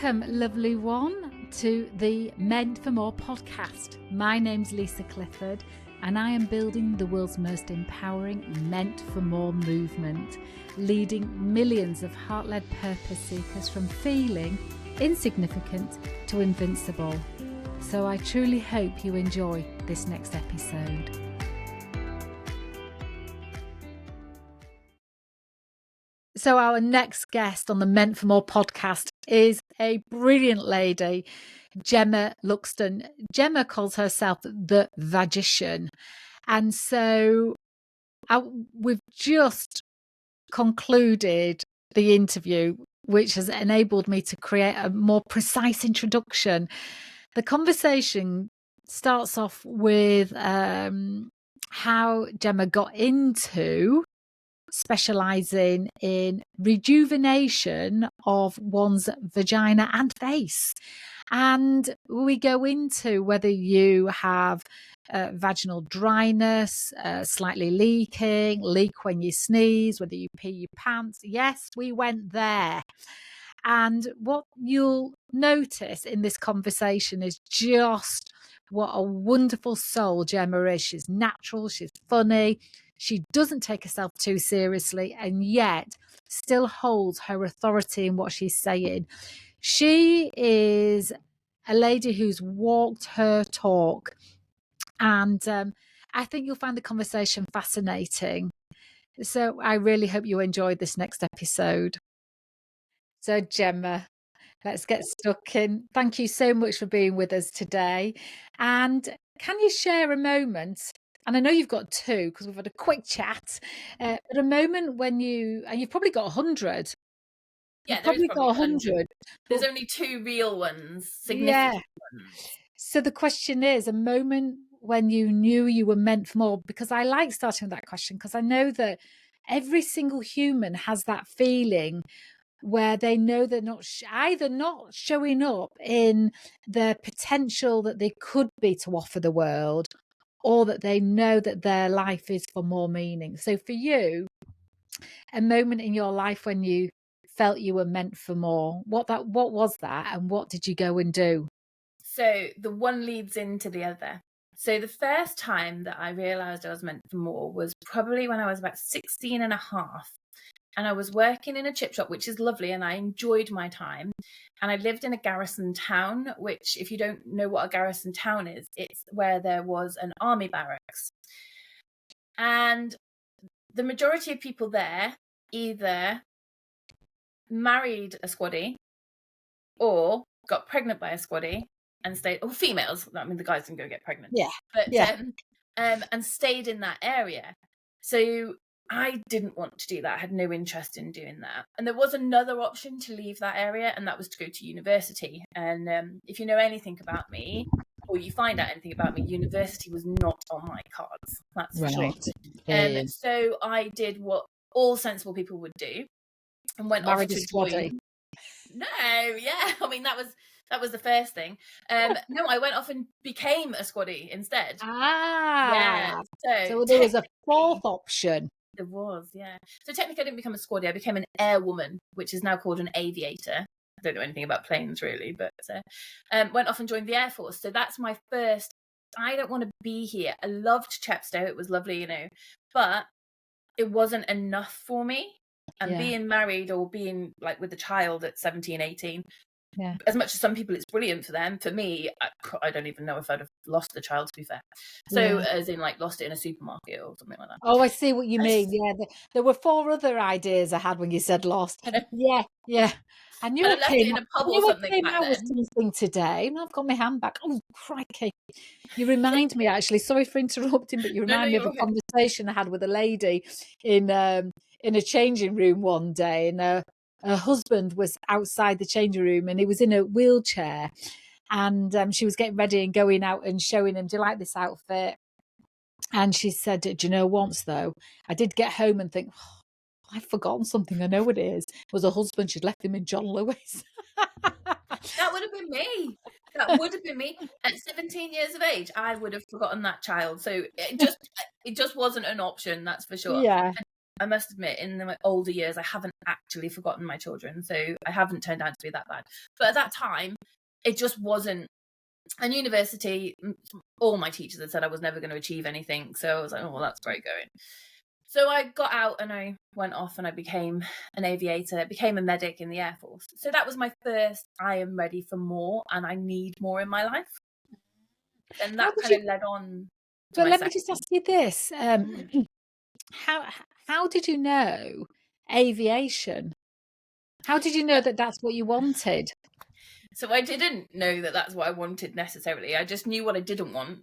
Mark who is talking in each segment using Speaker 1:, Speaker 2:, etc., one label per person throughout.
Speaker 1: Welcome, lovely one, to the Meant for More podcast. My name's Lisa Clifford, and I am building the world's most empowering Meant for More movement, leading millions of heart-led purpose seekers from feeling insignificant to invincible. So I truly hope you enjoy this next episode. So our next guest on the Meant for More podcast is a brilliant lady, Gemma Luxton. Gemma calls herself the Vagician. And so we've just concluded the interview, which has enabled me to create a more precise introduction. The conversation starts off with how Gemma got into specializing in rejuvenation of one's vagina and face. And we go into whether you have vaginal dryness, slightly leaking, leak when you sneeze, whether you pee your pants. Yes, we went there. And what you'll notice in this conversation is just what a wonderful soul Gemma is. She's natural, she's funny, she doesn't take herself too seriously, and yet still holds her authority in what she's saying. She is a lady who's walked her talk, and I think you'll find the conversation fascinating. So I really hope you enjoyed this next episode. So Gemma, let's get stuck in. Thank you so much for being with us today. And can you share a moment? And I know you've got two because we've had a quick chat, but a moment when and you've probably got 100.
Speaker 2: Yeah, there's probably 100. There's only two real ones, significant ones.
Speaker 1: So the question is, a moment when you knew you were meant for more, because I like starting with that question, because I know that every single human has that feeling where they know they're not either not showing up in the potential that they could be to offer the world, or that they know that their life is for more meaning. So for you, a moment in your life when you felt you were meant for more, what was that, and what did you go and do?
Speaker 2: So the one leads into the other. So the first time that I realized I was meant for more was probably when I was about 16 and a half. And I was working in a chip shop, which is lovely, and I enjoyed my time. And I lived in a garrison town, which, if you don't know what a garrison town is, it's where there was an army barracks. And the majority of people there either married a squaddy or got pregnant by a squaddy and stayed, or females, I mean, the guys didn't go get pregnant. And stayed in that area. So I didn't want to do that. I had no interest in doing that. And there was another option to leave that area, and that was to go to university. And if you know anything about me, or you find out anything about me, university was not on my cards. That's for sure. So I did what all sensible people would do, and went off to join. No, yeah. I mean, that was the first thing. No, I went off and became a squaddy instead.
Speaker 1: Yeah. So there was a fourth option.
Speaker 2: There was, yeah. So technically I didn't become a squaddy, I became an airwoman, which is now called an aviator. I don't know anything about planes really, but went off and joined the Air Force. So that's my first, I don't want to be here. I loved Chepstow, it was lovely, but it wasn't enough for me. And being married or being like with a child at 17, 18, as much as some people it's brilliant for them, for me, I don't even know if I'd have lost the child, to be fair. So as in like lost it in a supermarket or something like that.
Speaker 1: Oh, I see what you mean. Yeah, there were 4 other ideas I had when you said lost. Yeah. I knew
Speaker 2: I left it in a pub or something back
Speaker 1: then. I was something today, and I've got my hand back. Oh, crikey. You remind me, actually, sorry for interrupting, but you remind me of a conversation I had with a lady in a changing room one day, and her husband was outside the changing room, and he was in a wheelchair, and she was getting ready and going out and showing him, do you like this outfit? And she said, do you know, once though, I did get home and think, I've forgotten something. I know what it is. It was her husband. She'd left him in John Lewis.
Speaker 2: That would have been me. That would have been me. At 17 years of age, I would have forgotten that child. So it just wasn't an option, that's for sure.
Speaker 1: Yeah.
Speaker 2: I must admit, in my older years, I haven't actually forgotten my children. So I haven't turned out to be that bad. But at that time, it just wasn't. And university, all my teachers had said I was never going to achieve anything. So I was like, oh, well, that's great going. So I got out and I went off and I became an aviator, became a medic in the Air Force. So that was my first, I am ready for more and I need more in my life. And that kind of led on to
Speaker 1: But
Speaker 2: my
Speaker 1: let me
Speaker 2: second.
Speaker 1: just ask you this. How did you know aviation? How did you know that that's what you wanted?
Speaker 2: So I didn't know that that's what I wanted necessarily. I just knew what I didn't want.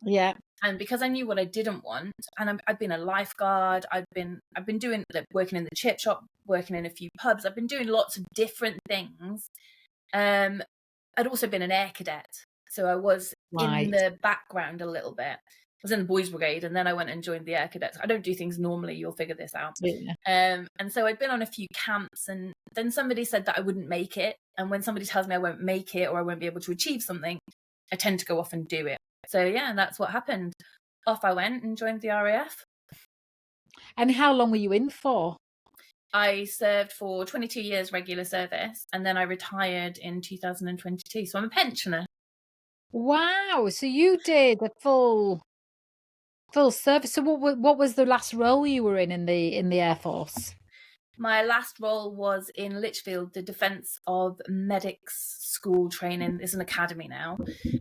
Speaker 1: Yeah.
Speaker 2: And because I knew what I didn't want, and I've been a lifeguard, I've been doing working in the chip shop, working in a few pubs. I've been doing lots of different things. I'd also been an air cadet, so I was in the background a little bit. I was in the boys' brigade, and then I went and joined the air cadets. I don't do things normally. You'll figure this out.
Speaker 1: Yeah.
Speaker 2: And so I'd been on a few camps, and then somebody said that I wouldn't make it. And when somebody tells me I won't make it or I won't be able to achieve something, I tend to go off and do it. So yeah, that's what happened. Off I went and joined the RAF.
Speaker 1: And how long were you in for?
Speaker 2: I served for 22 years regular service, and then I retired in 2022. So I'm a pensioner.
Speaker 1: Wow! So you did a full service. So what was the last role you were in the Air Force?
Speaker 2: My last role was in Lichfield, the Defence of Medics School training. It's an academy now.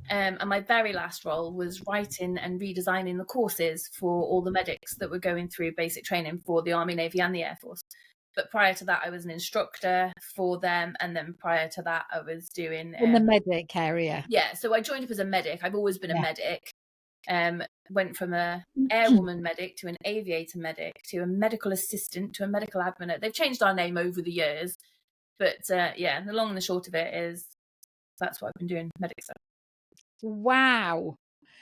Speaker 2: And my very last role was writing and redesigning the courses for all the medics that were going through basic training for the Army, Navy and the Air Force. But prior to that, I was an instructor for them. And then prior to that, I was doing...
Speaker 1: in the medic area.
Speaker 2: Yeah, so I joined up as a medic. I've always been a medic. Went from a airwoman medic to an aviator medic to a medical assistant to a medical admin. They've changed our name over the years, but yeah, the long and the short of it is that's what I've been doing, medic stuff.
Speaker 1: Wow.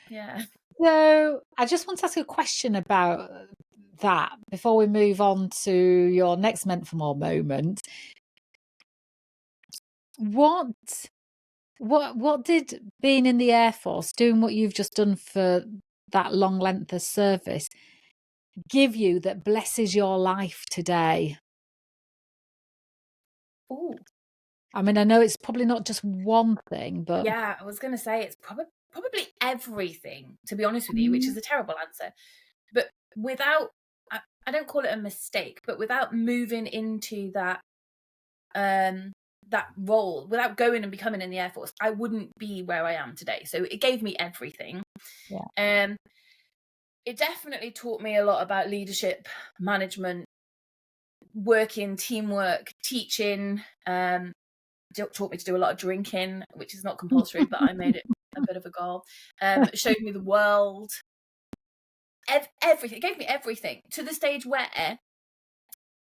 Speaker 2: Yeah.
Speaker 1: So I just want to ask you a question about that before we move on to your next Meant for More moment. What did being in the Air Force, doing what you've just done for that long length of service, give you that blesses your life today?
Speaker 2: Oh,
Speaker 1: I mean, I know it's probably not just one thing, but
Speaker 2: yeah, I was going to say it's probably everything, to be honest with you, which is a terrible answer. But without, I don't call it a mistake, but without moving into that role, without going and becoming in the Air Force, I wouldn't be where I am today. So it gave me everything.
Speaker 1: Yeah.
Speaker 2: It definitely taught me a lot about leadership, management, working, teamwork, teaching. Taught me to do a lot of drinking, which is not compulsory, but I made it a bit of a goal. Showed me the world. Everything. It gave me everything to the stage where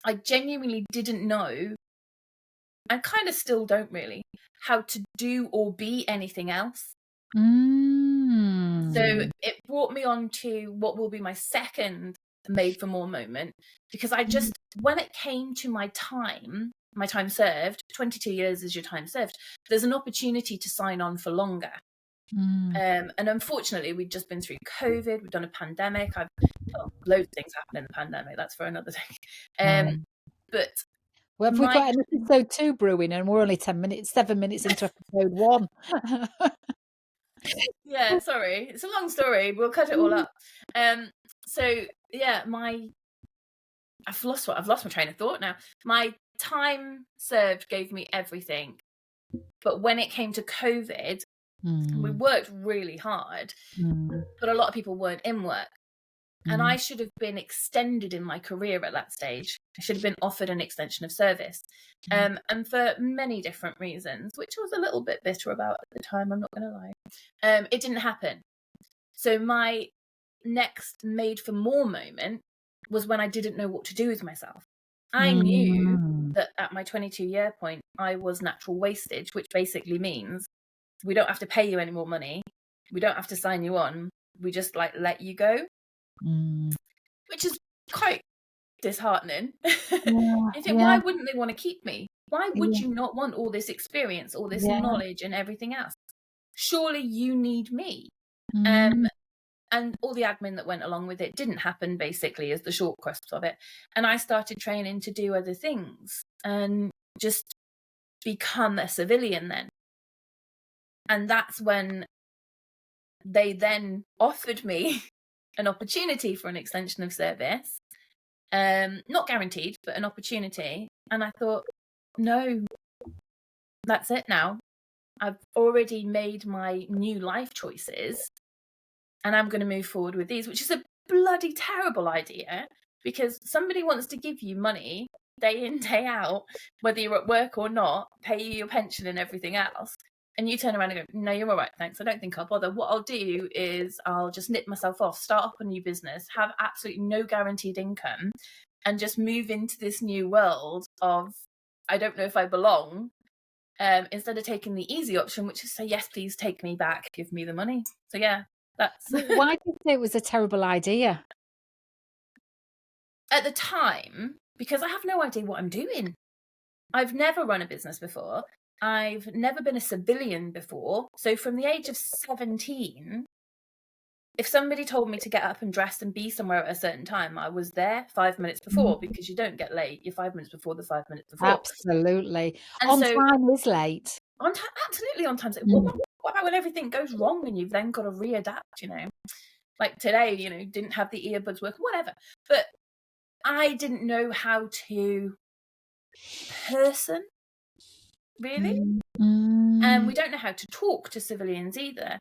Speaker 2: I genuinely didn't know, and kind of still don't really, how to do or be anything else. So it brought me on to what will be my second Made for More moment, because I just, when it came to my time served, 22 years is your time served, there's an opportunity to sign on for longer. And unfortunately, we've just been through COVID, we've done a pandemic, loads of things happened in the pandemic, that's for another thing. But
Speaker 1: well, have we got an episode 2 brewing, and we're only 7 minutes into episode 1.
Speaker 2: Yeah, sorry, it's a long story, we'll cut it all up. So yeah, I've lost my train of thought now. My time served gave me everything, but when it came to COVID, we worked really hard, but a lot of people weren't in work. And I should have been extended in my career at that stage. I should have been offered an extension of service. And for many different reasons, which I was a little bit bitter about at the time, I'm not going to lie, it didn't happen. So my next Made for More moment was when I didn't know what to do with myself. I knew that at my 22-year point, I was natural wastage, which basically means we don't have to pay you any more money. We don't have to sign you on. We just let you go. Which is quite disheartening. I think, why wouldn't they want to keep me? Why would you not want all this experience, all this knowledge and everything else? Surely you need me. and all the admin that went along with it didn't happen, basically, is the short crust of it. And I started training to do other things and just become a civilian then. And that's when they then offered me an opportunity for an extension of service. Not guaranteed, but an opportunity. And I thought, no, that's it now. I've already made my new life choices and I'm going to move forward with these, which is a bloody terrible idea, because somebody wants to give you money day in, day out, whether you're at work or not, pay you your pension and everything else. And you turn around and go, no, you're all right, thanks. I don't think I'll bother. What I'll do is I'll just nip myself off, start up a new business, have absolutely no guaranteed income, and just move into this new world of, I don't know if I belong, instead of taking the easy option, which is say, yes, please take me back, give me the money. So yeah, that's...
Speaker 1: Why did you say it was a terrible idea?
Speaker 2: At the time, because I have no idea what I'm doing. I've never run a business before. I've never been a civilian before. So from the age of 17, if somebody told me to get up and dress and be somewhere at a certain time, I was there 5 minutes before, because you don't get late. You're 5 minutes before the 5 minutes before.
Speaker 1: Absolutely.
Speaker 2: And
Speaker 1: on
Speaker 2: so,
Speaker 1: time is late.
Speaker 2: On time, absolutely on time. So what about when everything goes wrong and you've then got to readapt, you know? Like today, you know, didn't have the earbuds working, whatever. But I didn't know how to person, really. And we don't know how to talk to civilians either.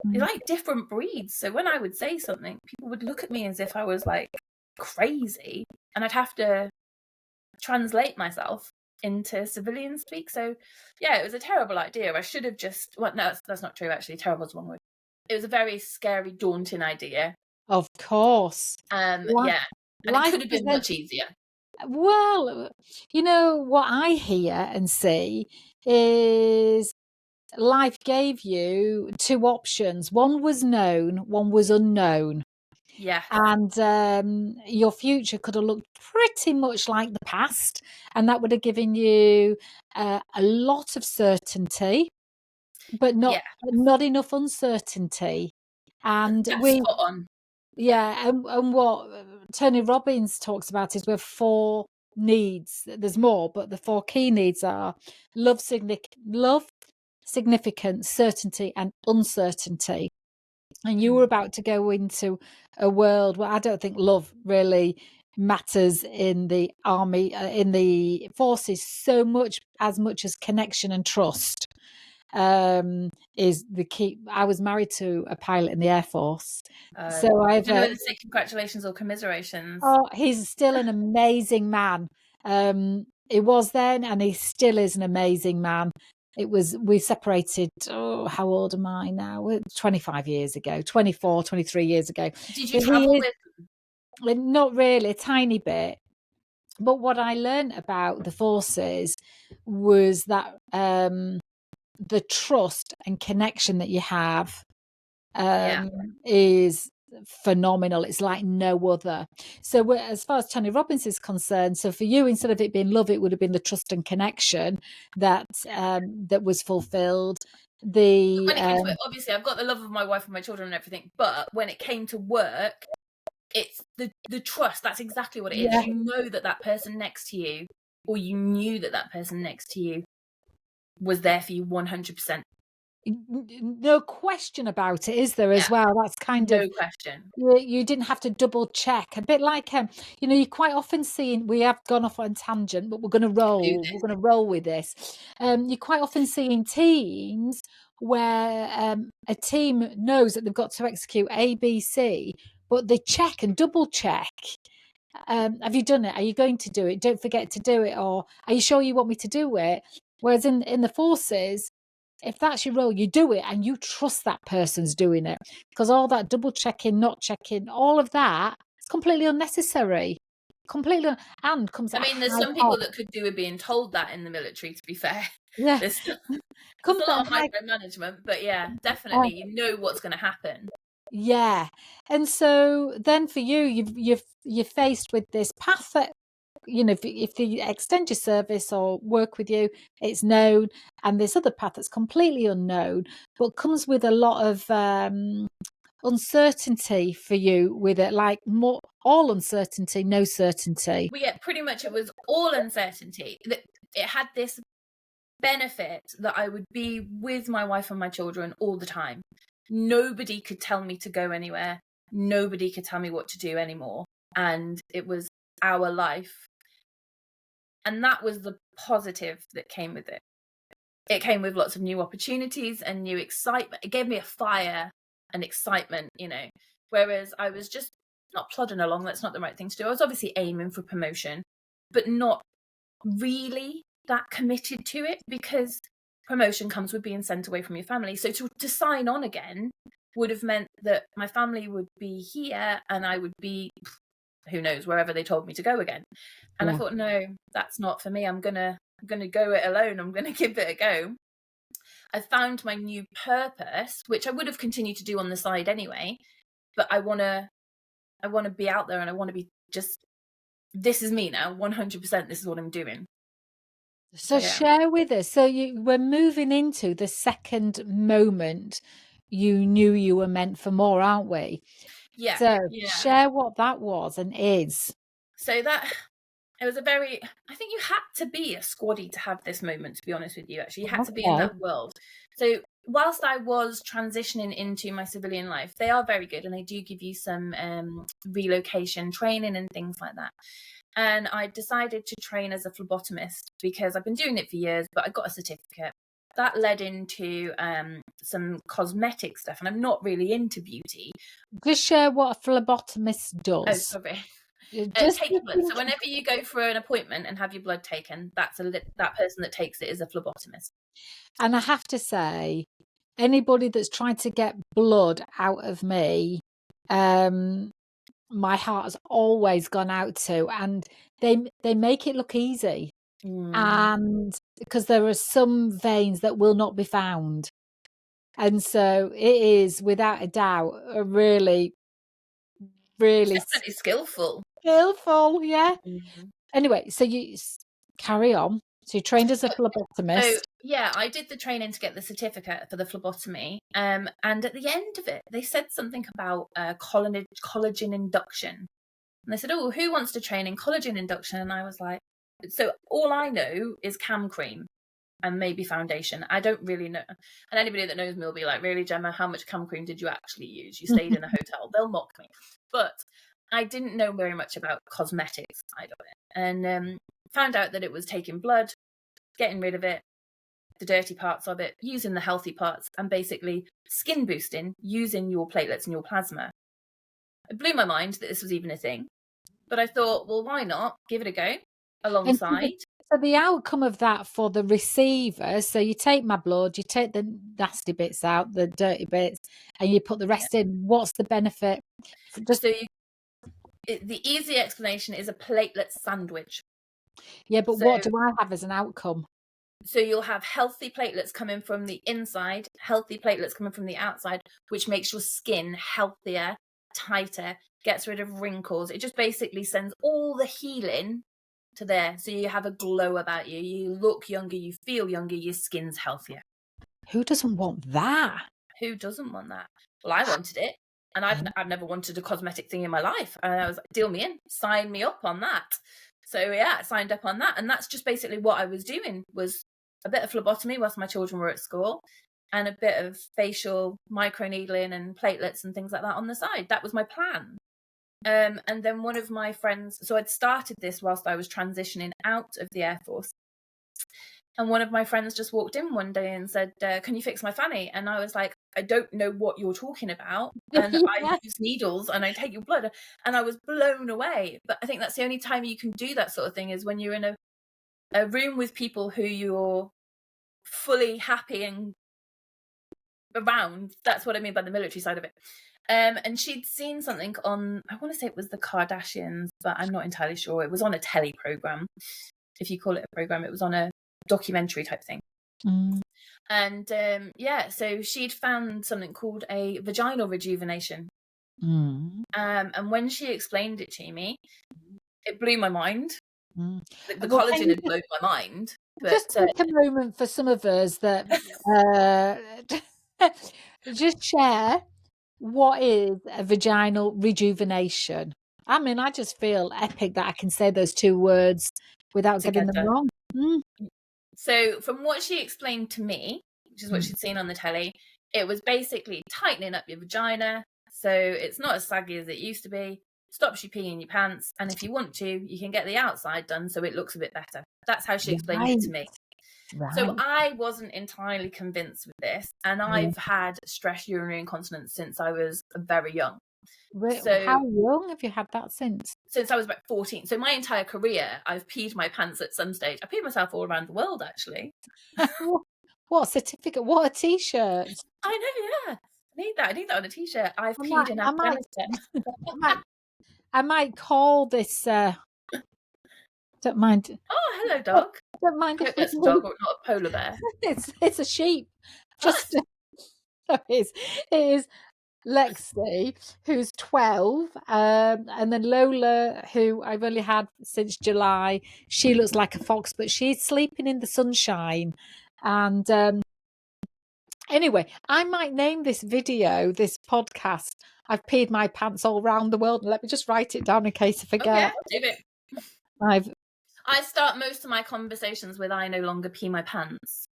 Speaker 2: They're like different breeds. So when I would say something, people would look at me as if I was like crazy, and I'd have to translate myself into civilian speak. So yeah, it was a terrible idea. I should have just, well, no, that's not true, actually. Terrible is one word. It was a very scary, daunting idea.
Speaker 1: Of course.
Speaker 2: Yeah. And it could have been much easier.
Speaker 1: Well, you know, what I hear and see is life gave you two options. One was known, one was unknown.
Speaker 2: Yeah.
Speaker 1: And your future could have looked pretty much like the past, and that would have given you a lot of certainty, but not enough uncertainty. And
Speaker 2: that's spot on.
Speaker 1: Yeah, and what Tony Robbins talks about is we have 4 needs. There's more, but the 4 key needs are love, significance, certainty, and uncertainty. And you were about to go into a world where I don't think love really matters in the army, in the forces, so much as connection and trust is the key. I was married to a pilot in the Air Force, so I've
Speaker 2: say congratulations or commiserations.
Speaker 1: Oh, he's still an amazing man. He was then, and he still is an amazing man. We separated, how old am I now? 25 years ago, 24, 23 years ago.
Speaker 2: Did you travel with
Speaker 1: him? Not really, a tiny bit. But what I learned about the forces was that the trust and connection that you have is phenomenal. It's like no other. So as far as Tony Robbins is concerned, so for you, instead of it being love, it would have been the trust and connection that was fulfilled. When it came to it,
Speaker 2: obviously I've got the love of my wife and my children and everything, but when it came to work, it's the trust. That's exactly what it is. You know that person next to you, or you knew that person next to you was there for you 100%.
Speaker 1: No question about it, is there, as well? That's kind
Speaker 2: no
Speaker 1: of
Speaker 2: question.
Speaker 1: You didn't have to double check. A bit like you know, you quite often see, we have gone off on tangent, but we're going to roll with this. You quite often see in teams where a team knows that they've got to execute A, B, C, but they check and double check. Have you done it? Are you going to do it? Don't forget to do it. Or are you sure you want me to do it? Whereas in the forces, if that's your role, you do it and you trust that person's doing it, because all that double checking, not checking, all of that is completely unnecessary. And comes.
Speaker 2: I mean, there's some people that could do with being told that in the military, to be fair.
Speaker 1: Yeah.
Speaker 2: There's a lot of micromanagement, but yeah, definitely you know what's going to happen.
Speaker 1: Yeah. And so then for you, you're faced with this path that, you know, if you extend your service or work with you, it's known, and this other path that's completely unknown, but comes with a lot of uncertainty for you with it? Like more, all uncertainty, no certainty?
Speaker 2: Well, yeah, pretty much it was all uncertainty. It had this benefit that I would be with my wife and my children all the time. Nobody could tell me to go anywhere. Nobody could tell me what to do anymore. And it was our life. And that was the positive that came with it. It came with lots of new opportunities and new excitement. It gave me a fire and excitement, you know, whereas I was just not plodding along. That's not the right thing to do. I was obviously aiming for promotion, but not really that committed to it, because promotion comes with being sent away from your family. So to sign on again would have meant that my family would be here and I would be, who knows, wherever they told me to go again. And I thought, no, that's not for me. I'm gonna go it alone. I'm gonna give it a go. I found my new purpose, which I would have continued to do on the side anyway, but I wanna be out there, and I want to be just, this is me now, 100%. This is what I'm doing.
Speaker 1: So share with us. So we're moving into the second moment you knew you were meant for more, aren't we?
Speaker 2: Yeah.
Speaker 1: So share what that was and is.
Speaker 2: So that, it was I think you had to be a squaddy to have this moment, to be honest with you. Actually, you had to be in that world. So whilst I was transitioning into my civilian life, they are very good, and they do give you some relocation training and things like that. And I decided to train as a phlebotomist because I've been doing it for years, but I got a certificate. That led into some cosmetic stuff, and I'm not really into beauty.
Speaker 1: Just share what a phlebotomist does.
Speaker 2: Oh, sorry. Take blood. So whenever you go for an appointment and have your blood taken, that person that takes it is a phlebotomist.
Speaker 1: And I have to say, anybody that's trying to get blood out of me, my heart has always gone out to, and they make it look easy. And because there are some veins that will not be found. And so it is, without a doubt, a really
Speaker 2: skillful.
Speaker 1: Yeah. Anyway, so you carry on. So you trained as a phlebotomist.
Speaker 2: So yeah, I did the training to get the certificate for the phlebotomy. And at the end of it, they said something about collagen induction. And they said, oh, who wants to train in collagen induction? And I was like, so all I know is cam cream and maybe foundation. I don't really know. And anybody that knows me will be like, really, Gemma, how much cam cream did you actually use? You stayed in a hotel. They'll mock me. But I didn't know very much about cosmetics side of it. And found out that it was taking blood, getting rid of it, the dirty parts of it, using the healthy parts, and basically skin boosting using your platelets and your plasma. It blew my mind that this was even a thing. But I thought, well, why not? Give it a go alongside.
Speaker 1: So the outcome of that for the receiver, so you take my blood, you take the nasty bits out, the dirty bits, and you put the rest in. What's the benefit?
Speaker 2: The easy explanation is a platelet sandwich.
Speaker 1: Yeah, but what do I have as an outcome?
Speaker 2: So you'll have healthy platelets coming from the inside, healthy platelets coming from the outside, which makes your skin healthier, tighter, gets rid of wrinkles. It just basically sends all the healing to there. So you have a glow about you. You look younger, you feel younger, your skin's healthier.
Speaker 1: Who doesn't want that?
Speaker 2: Who doesn't want that? Well, I wanted it. And I've never wanted a cosmetic thing in my life. And I was like, deal me in, sign me up on that. So yeah, I signed up on that. And that's just basically what I was doing, was a bit of phlebotomy whilst my children were at school, and a bit of facial microneedling and platelets and things like that on the side. That was my plan. And then one of my friends, so I'd started this whilst I was transitioning out of the Air Force. And one of my friends just walked in one day and said, can you fix my fanny? And I was like, I don't know what you're talking about. And I use needles and I take your blood. And I was blown away. But I think that's the only time you can do that sort of thing, is when you're in a room with people who you're fully happy and around. That's what I mean by the military side of it. And she'd seen something on, I want to say it was the Kardashians, but I'm not entirely sure. It was on a telly program. If you call it a program, it was on a documentary type thing. And so she'd found something called a vaginal rejuvenation. And when she explained it to me, it blew my mind. The collagen had blown my mind. But,
Speaker 1: just take a moment for some of us that just share what is a vaginal rejuvenation? I mean, I just feel epic that I can say those two words without getting them
Speaker 2: Together.
Speaker 1: wrong.
Speaker 2: So from what she explained to me, which is what she'd seen on the telly, it was basically tightening up your vagina so it's not as saggy as it used to be, stops you peeing your pants, and if you want to, you can get the outside done so it looks a bit better. That's how she explained it to me. So
Speaker 1: Right.
Speaker 2: I wasn't entirely convinced with this, and I've had stress urinary incontinence since I was very young.
Speaker 1: How
Speaker 2: So
Speaker 1: young have you had that since?
Speaker 2: since I was about 14. So my entire career, I've peed my pants at some stage. I peed myself all around the world, actually.
Speaker 1: What a certificate? What a t-shirt!
Speaker 2: I know, yeah. I need that on a t-shirt. I've peed in Afghanistan.
Speaker 1: I might call this. Don't mind.
Speaker 2: Oh, hello, dog.
Speaker 1: Don't mind
Speaker 2: I
Speaker 1: if
Speaker 2: hope
Speaker 1: we
Speaker 2: that's a dog, or not a polar bear.
Speaker 1: It's a sheep. Just it is Lexi, who's 12, and then Lola, who I've only had since July. She looks like a fox, but she's sleeping in the sunshine. And anyway, I might name this podcast, I've peed my pants all around the world. And let me just write it down in case I forget.
Speaker 2: Oh, yeah, do it. I start most of my conversations with "I no longer pee my pants."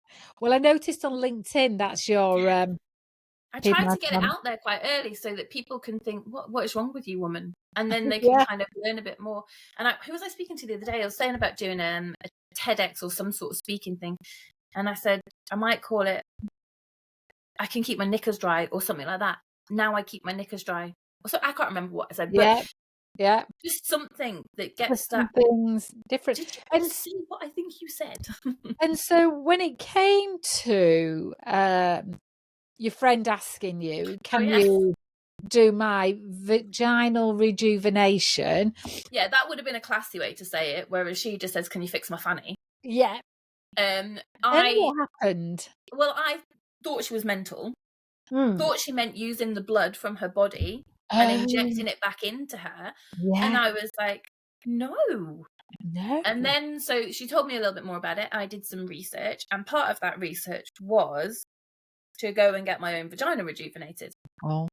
Speaker 1: Well, I noticed on LinkedIn that's your.
Speaker 2: I try to get it out there quite early so that people can think, "What is wrong with you, woman?" And then they can kind of learn a bit more. And who was I speaking to the other day? I was saying about doing a TEDx or some sort of speaking thing, and I said I might call it "I can keep my knickers dry" or something like that. Now I keep my knickers dry. So I can't remember what I said, but
Speaker 1: yeah,
Speaker 2: just something that gets that
Speaker 1: things different.
Speaker 2: Did you see what I think you said?
Speaker 1: And so when it came to your friend asking you, can you do my vaginal rejuvenation?
Speaker 2: Yeah, that would have been a classy way to say it, whereas she just says, "Can you fix my fanny?"
Speaker 1: Yeah.
Speaker 2: Then
Speaker 1: what happened?
Speaker 2: Well, I thought she was mental. Thought she meant using the blood from her body and injecting it back into her.
Speaker 1: Yeah.
Speaker 2: And I was like, no.
Speaker 1: No.
Speaker 2: And then, so she told me a little bit more about it. I did some research, and part of that research was to go and get my own vagina rejuvenated.
Speaker 1: Oh.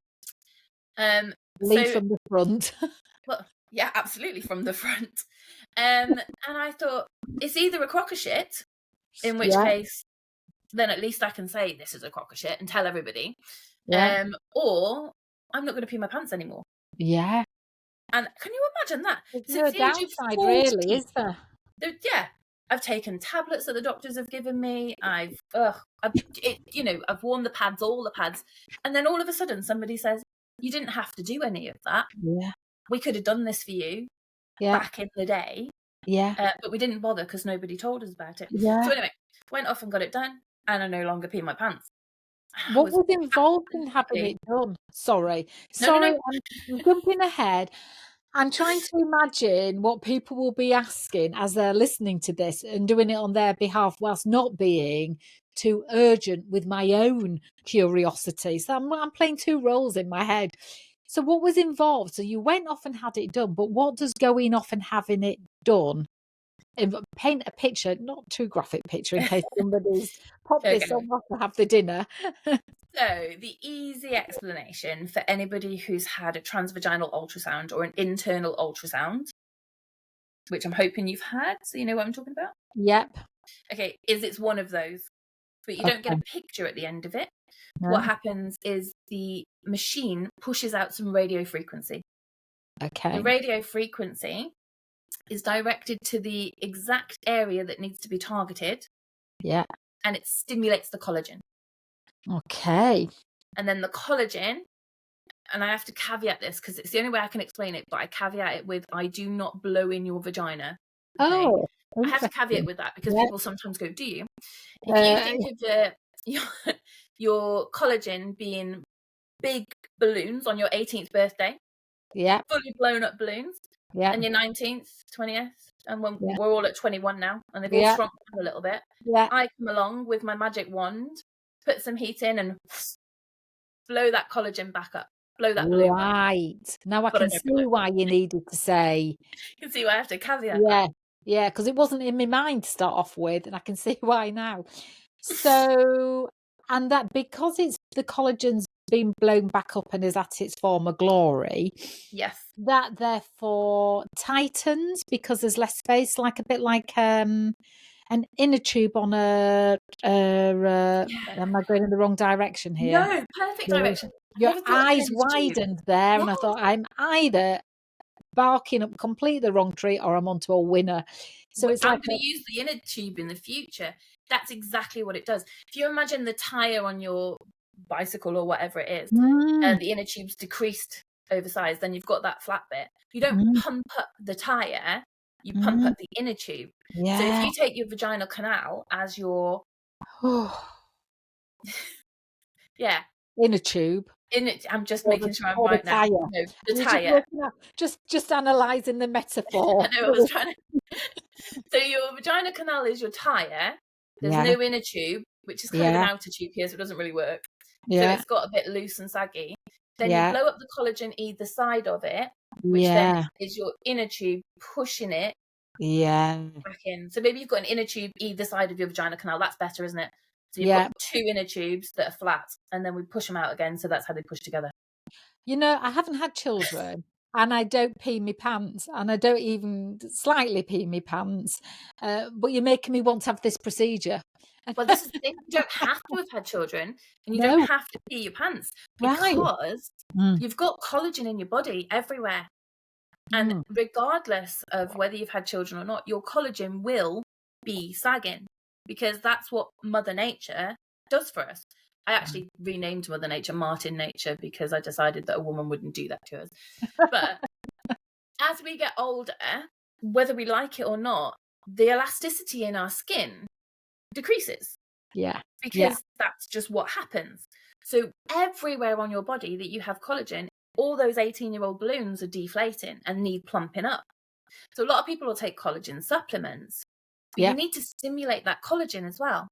Speaker 1: Lead from the front.
Speaker 2: Well, yeah, absolutely from the front. And I thought, it's either a crock of shit, in which case, then at least I can say this is a crock of shit and tell everybody. Or I'm not going to pee my pants anymore.
Speaker 1: Yeah.
Speaker 2: And can you imagine that?
Speaker 1: There's no downside, really, is there?
Speaker 2: Yeah. I've taken tablets that the doctors have given me. I've worn the pads, all the pads. And then all of a sudden somebody says, you didn't have to do any of that.
Speaker 1: Yeah.
Speaker 2: We could have done this for you back in the day.
Speaker 1: Yeah.
Speaker 2: But we didn't bother because nobody told us about it.
Speaker 1: Yeah.
Speaker 2: So anyway, went off and got it done, and I no longer pee my pants.
Speaker 1: What was involved in having it done? Sorry,
Speaker 2: No.
Speaker 1: I'm jumping ahead. I'm trying to imagine what people will be asking as they're listening to this and doing it on their behalf whilst not being too urgent with my own curiosity. So I'm playing two roles in my head. So what was involved? So you went off and had it done, but what does going off and having it done? Paint a picture, not too graphic picture in case somebody's popped this on to have the dinner.
Speaker 2: So the easy explanation for anybody who's had a transvaginal ultrasound or an internal ultrasound, which I'm hoping you've had, so you know what I'm talking about?
Speaker 1: Yep.
Speaker 2: Okay, it's one of those, but you don't get a picture at the end of it. No. What happens is the machine pushes out some radio frequency.
Speaker 1: Okay.
Speaker 2: The radio frequency is directed to the exact area that needs to be targeted.
Speaker 1: Yeah.
Speaker 2: And it stimulates the collagen.
Speaker 1: Okay.
Speaker 2: And then the collagen, and I have to caveat this because it's the only way I can explain it, but I caveat it with, I do not blow in your vagina. Okay?
Speaker 1: Oh.
Speaker 2: I have to caveat with that because people sometimes go, do you? If you think of your collagen being big balloons on your 18th birthday, fully blown up balloons, and your 19th, 20th, and when we're all at 21 now, and they've all shrunk down a little bit, I come along with my magic wand, put some heat in, and blow that collagen back up. Blow that balloon
Speaker 1: right back. Now I can see why you needed to say.
Speaker 2: You can see why I have to caveat that.
Speaker 1: Yeah, because it wasn't in my mind to start off with, and I can see why now. So, and that because it's the collagen's been blown back up and is at its former glory,
Speaker 2: Yes.
Speaker 1: that therefore tightens because there's less space, like a bit like an inner tube on a am I going in the wrong direction here?
Speaker 2: No, perfect direction. I
Speaker 1: Your
Speaker 2: never thought of an
Speaker 1: eyes
Speaker 2: inner tube.
Speaker 1: widened there, and I
Speaker 2: Yes.
Speaker 1: thought I'm either barking up completely the wrong tree or I'm onto a winner. So it's
Speaker 2: I'm
Speaker 1: like
Speaker 2: going to use the inner tube in the future. That's exactly what it does. If you imagine the tire on your bicycle or whatever it is, and the inner tube's decreased oversized, then you've got that flat bit. You don't pump up the tire, you pump up the inner tube.
Speaker 1: yeah.
Speaker 2: So if you take your vaginal canal as your
Speaker 1: inner tube.
Speaker 2: in it, I'm just making sure I'm right now.
Speaker 1: Tire.
Speaker 2: No, the
Speaker 1: You're
Speaker 2: tire.
Speaker 1: just analysing the metaphor.
Speaker 2: I know I was trying to. So your vagina canal is your tire. There's no inner tube, which is kind of an outer tube here, so it doesn't really work. So it's got a bit loose and saggy. Then you blow up the collagen either side of it, which then is your inner tube pushing it back in. So maybe you've got an inner tube either side of your vagina canal. That's better, isn't it? So you've got 2 inner tubes that are flat, and then we push them out again. So that's how they push together.
Speaker 1: You know, I haven't had children, and I don't pee me pants, and I don't even slightly pee me pants. But you're making me want to have this procedure.
Speaker 2: Well, this is the thing. You don't have to have had children, and you don't have to pee your pants, because you've got collagen in your body everywhere. And regardless of whether you've had children or not, your collagen will be sagging, because that's what Mother Nature does for us. I actually renamed Mother Nature Martin Nature because I decided that a woman wouldn't do that to us. But as we get older, whether we like it or not, the elasticity in our skin decreases. Because that's just what happens. So everywhere on your body that you have collagen, all those 18-year-old balloons are deflating and need plumping up. So a lot of people will take collagen supplements, but you need to stimulate that collagen as well.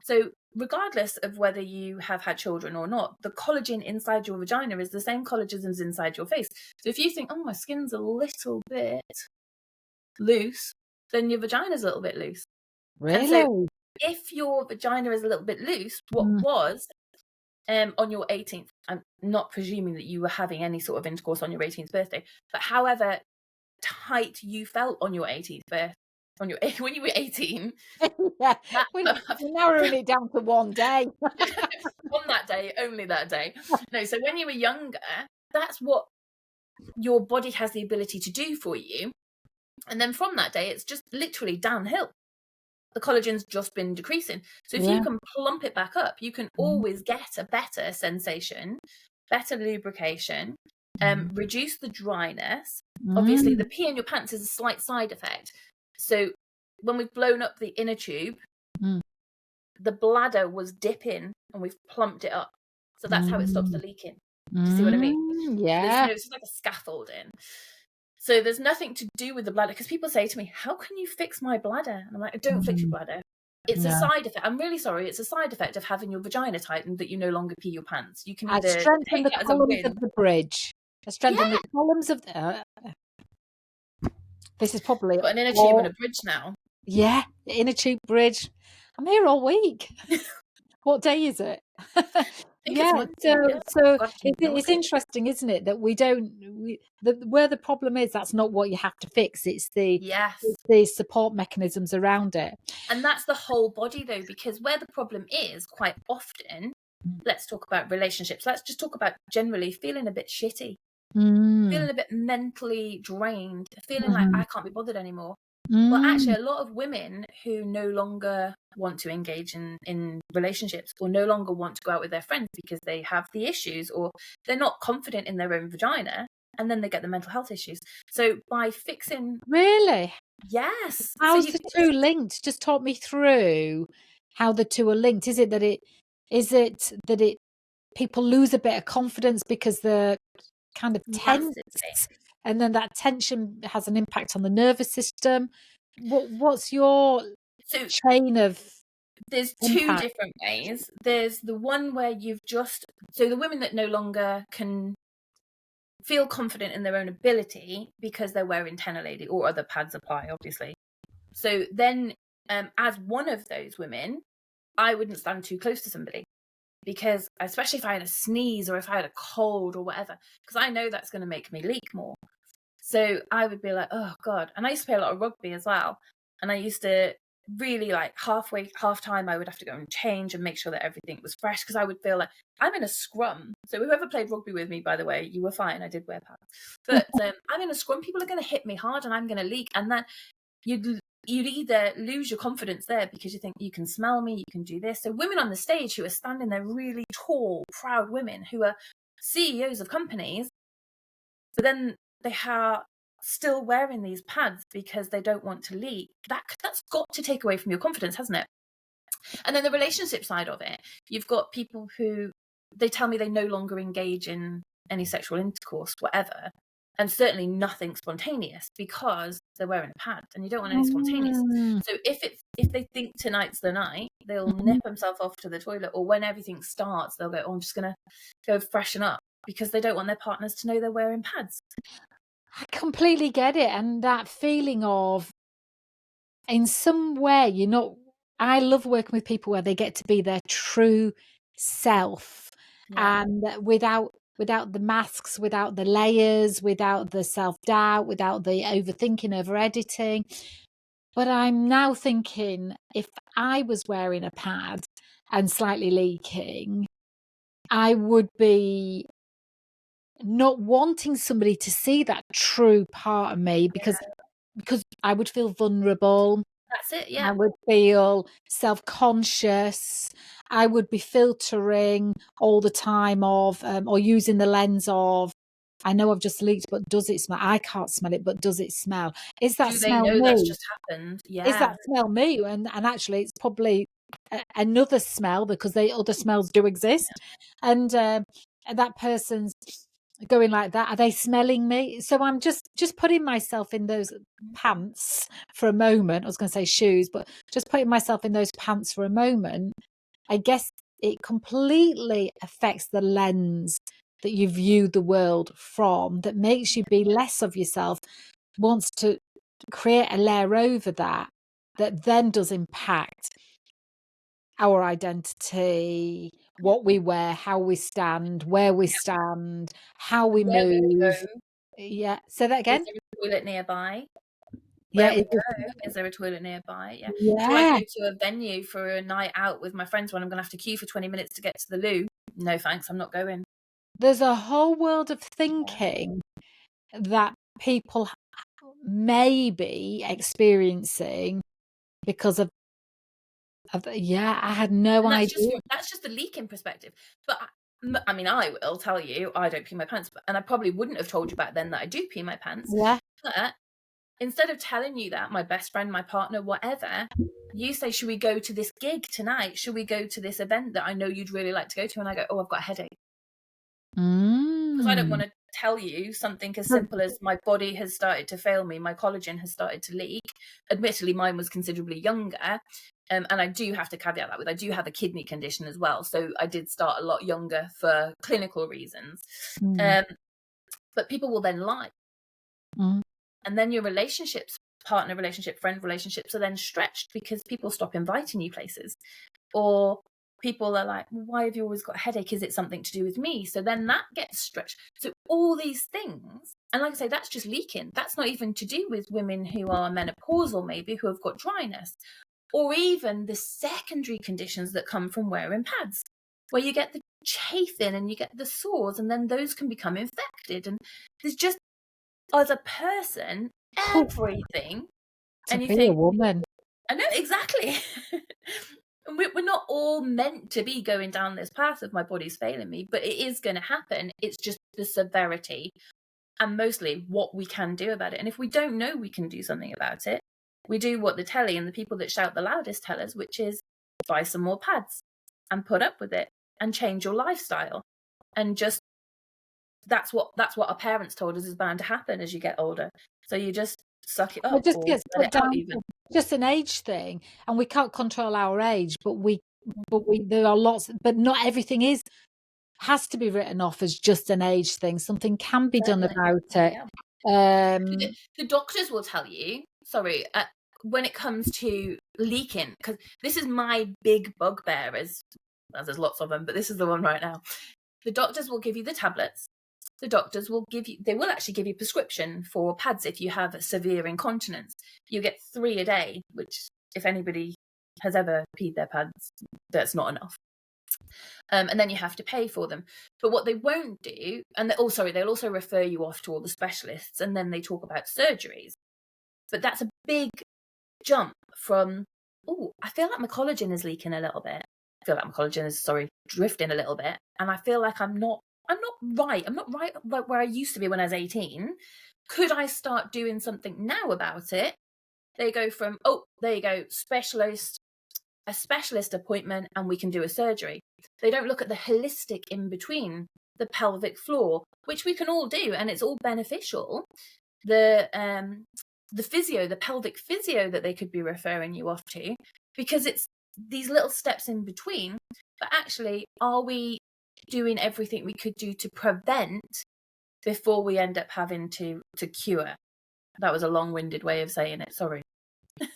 Speaker 2: So regardless of whether you have had children or not, the collagen inside your vagina is the same collagen as inside your face. So if you think, oh, my skin's a little bit loose, then your vagina's a little bit loose.
Speaker 1: Really?
Speaker 2: And so if your vagina is a little bit loose, what was on your 18th, I'm not presuming that you were having any sort of intercourse on your 18th birthday, but however tight you felt on your 18th birthday, when you were 18,
Speaker 1: we're narrowing it down to one day.
Speaker 2: On that day, only that day. No, so when you were younger, that's what your body has the ability to do for you. And then from that day, it's just literally downhill. The collagen's just been decreasing. So if you can plump it back up, you can always get a better sensation, better lubrication, reduce the dryness. Obviously, the pee in your pants is a slight side effect. So when we've blown up the inner tube, the bladder was dipping and we've plumped it up. So that's how it stops the leaking. Do you see what I mean?
Speaker 1: Yeah.
Speaker 2: It's like a scaffolding. So there's nothing to do with the bladder, because people say to me, how can you fix my bladder? And I'm like, don't fix your bladder. It's a side effect. I'm really sorry. It's a side effect of having your vagina tightened that you no longer pee your pants. You can either
Speaker 1: strengthen the columns of the bridge. I strengthen the columns of the... this is probably...
Speaker 2: Got an inner tube and a bridge now.
Speaker 1: Yeah, inner tube bridge. I'm here all week. What day is it? It's interesting, isn't it, that where the problem is, that's not what you have to fix. It's the support mechanisms around it.
Speaker 2: And that's the whole body, though, because where the problem is quite often, let's talk about relationships. Let's just talk about generally feeling a bit shitty, feeling a bit mentally drained, feeling like I can't be bothered anymore. Well, actually, a lot of women who no longer want to engage in relationships, or no longer want to go out with their friends because they have the issues, or they're not confident in their own vagina, and then they get the mental health issues. So by fixing...
Speaker 1: Really?
Speaker 2: Yes.
Speaker 1: How's the two linked? Just talk me through how the two are linked. Is it that people lose a bit of confidence because they're kind of tense? And then that tension has an impact on the nervous system. What's your chain of...
Speaker 2: There's two different ways. There's the one where so the women that no longer can feel confident in their own ability because they're wearing Tenor Lady or other pads apply, obviously. So then, as one of those women, I wouldn't stand too close to somebody. because especially if I had a sneeze or if I had a cold or whatever, because I know that's going to make me leak more. So I would be like, oh God. And I used to play a lot of rugby as well. And I used to really like half time, I would have to go and change and make sure that everything was fresh, because I would feel like I'm in a scrum. So whoever played rugby with me, by the way, you were fine. I did wear pads. But I'm in a scrum. People are going to hit me hard and I'm going to leak. And then you'd either lose your confidence there because you think you can smell me, you can do this. So women on the stage who are standing there, really tall, proud women who are CEOs of companies, but then they are still wearing these pads because they don't want to leak. That's got to take away from your confidence, hasn't it? And then the relationship side of it, you've got people who, they tell me they no longer engage in any sexual intercourse, whatever, and certainly nothing spontaneous because they're wearing a pad, and you don't want any spontaneous. So if they think tonight's the night, they'll nip themselves off to the toilet, or when everything starts, they'll go, oh, I'm just going to go freshen up, because they don't want their partners to know they're wearing pads.
Speaker 1: I completely get it. And that feeling of, in some way, I love working with people where they get to be their true self, and without the masks, without the layers, without the self-doubt, without the overthinking, over editing. But I'm now thinking, if I was wearing a pad and slightly leaking, I would be not wanting somebody to see that true part of me, because I would feel vulnerable.
Speaker 2: That's it, yeah.
Speaker 1: I would feel self-conscious. I would be filtering all the time of, or using the lens of, I know I've just leaked, but does it smell? I can't smell it, but does it smell? Is that smell me?
Speaker 2: That's just happened? Yeah.
Speaker 1: Is that smell me? And actually, it's probably another smell, because other smells do exist. And that person's going like that. Are they smelling me? So I'm just putting myself in those pants for a moment. I was going to say shoes, but just putting myself in those pants for a moment. I guess it completely affects the lens that you view the world from, that makes you be less of yourself, wants to create a layer over that then does impact our identity, what we wear, how we stand, where we stand, how we move. Yeah. Say that again.
Speaker 2: Is there a toilet nearby?
Speaker 1: Yeah.
Speaker 2: Where we go, is there a toilet nearby? Yeah.
Speaker 1: Yeah.
Speaker 2: Do I go to a venue for a night out with my friends when I'm going to have to queue for 20 minutes to get to the loo? No, thanks. I'm not going.
Speaker 1: There's a whole world of thinking that people may be experiencing because of I had no idea.
Speaker 2: That's just the leaking perspective. But I mean, I will tell you, I don't pee my pants, and I probably wouldn't have told you back then that I do pee my pants.
Speaker 1: Yeah.
Speaker 2: But instead of telling you that, my best friend, my partner, whatever, you say, should we go to this gig tonight? Should we go to this event that I know you'd really like to go to? And I go, oh, I've got a headache. Because I don't want to tell you something as simple as my body has started to fail me, my collagen has started to leak. Admittedly, mine was considerably younger. And I do have to caveat that with, I do have a kidney condition as well. So I did start a lot younger for clinical reasons. But people will then lie. And then your relationships, partner relationship, friend relationships, are then stretched because people stop inviting you places. Or people are like, why have you always got a headache? Is it something to do with me? So then that gets stretched. So all these things, and like I say, that's just leaking. That's not even to do with women who are menopausal, maybe, who have got dryness, or even the secondary conditions that come from wearing pads, where you get the chafing and you get the sores, and then those can become infected. And there's just, as a person, everything.
Speaker 1: And you think, a woman.
Speaker 2: I know, exactly. We're not all meant to be going down this path of my body's failing me, but it is going to happen. It's just the severity and mostly what we can do about it. And if we don't know we can do something about it, we do what the telly and the people that shout the loudest tell us, which is buy some more pads and put up with it and change your lifestyle. And just that's what our parents told us is bound to happen as you get older. So you just suck it up. It
Speaker 1: just gets put down. Just an age thing, and we can't control our age, but there are lots, but not everything has to be written off as just an age thing. Something can be done about it.
Speaker 2: Yeah. The doctors will tell you, when it comes to leaking, because this is my big bugbear as there's lots of them, but this is the one right now. The doctors will give you the tablets. The doctors will they will actually give you prescription for pads if you have severe incontinence. You get 3 a day, which if anybody has ever peed their pads, that's not enough. And then you have to pay for them. But what they won't do, they'll also refer you off to all the specialists, and then they talk about surgeries. But that's a big jump from, I feel like my collagen is leaking a little bit. I feel like my collagen is, drifting a little bit. And I feel like I'm not right. I'm not right where I used to be when I was 18. Could I start doing something now about it? They go from, there you go, a specialist appointment, and we can do a surgery. They don't look at the holistic in between, the pelvic floor, which we can all do, and it's all beneficial. The physio, the pelvic physio that they could be referring you off to, because it's these little steps in between. But actually, are we doing everything we could do to prevent before we end up having to cure? That was a long-winded way of saying it. Sorry.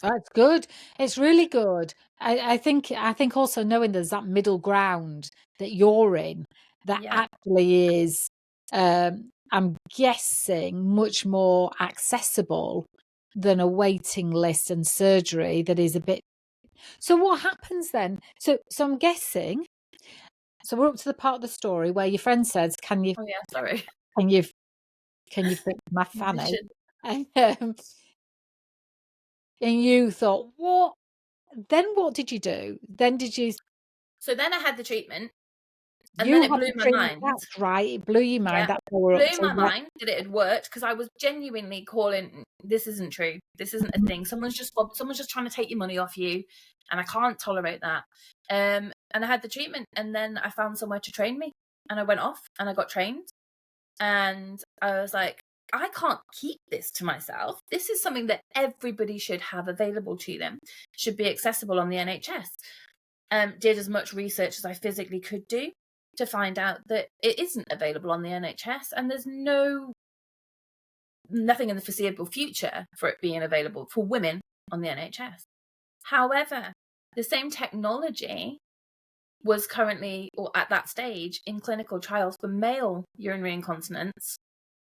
Speaker 1: That's good. It's really good. I think also knowing there's that middle ground that you're in that actually is, I'm guessing, much more accessible than a waiting list and surgery that is a bit. So what happens then? So I'm guessing. So we're up to the part of the story where your friend says, "Can you?
Speaker 2: Oh yeah, sorry.
Speaker 1: Can you fix my fanny?" And you thought, what? Then what did you do?
Speaker 2: So then I had the treatment, and
Speaker 1: you
Speaker 2: then it
Speaker 1: had
Speaker 2: blew
Speaker 1: the
Speaker 2: my
Speaker 1: treatment.
Speaker 2: mind.
Speaker 1: That's right. It blew your mind.
Speaker 2: Yeah,
Speaker 1: That's how we're up
Speaker 2: blew
Speaker 1: to.
Speaker 2: my mind that it had worked, because I was genuinely calling, this isn't true. This isn't a thing. Someone's just trying to take your money off you, and I can't tolerate that. And I had the treatment, and then I found somewhere to train me, and I went off and I got trained, and I was like, I can't keep this to myself. This is something that everybody should have available to them, should be accessible on the NHS. Did as much research as I physically could do to find out that it isn't available on the NHS, and there's nothing in the foreseeable future for it being available for women on the NHS. However, the same technology was currently, or at that stage, in clinical trials for male urinary incontinence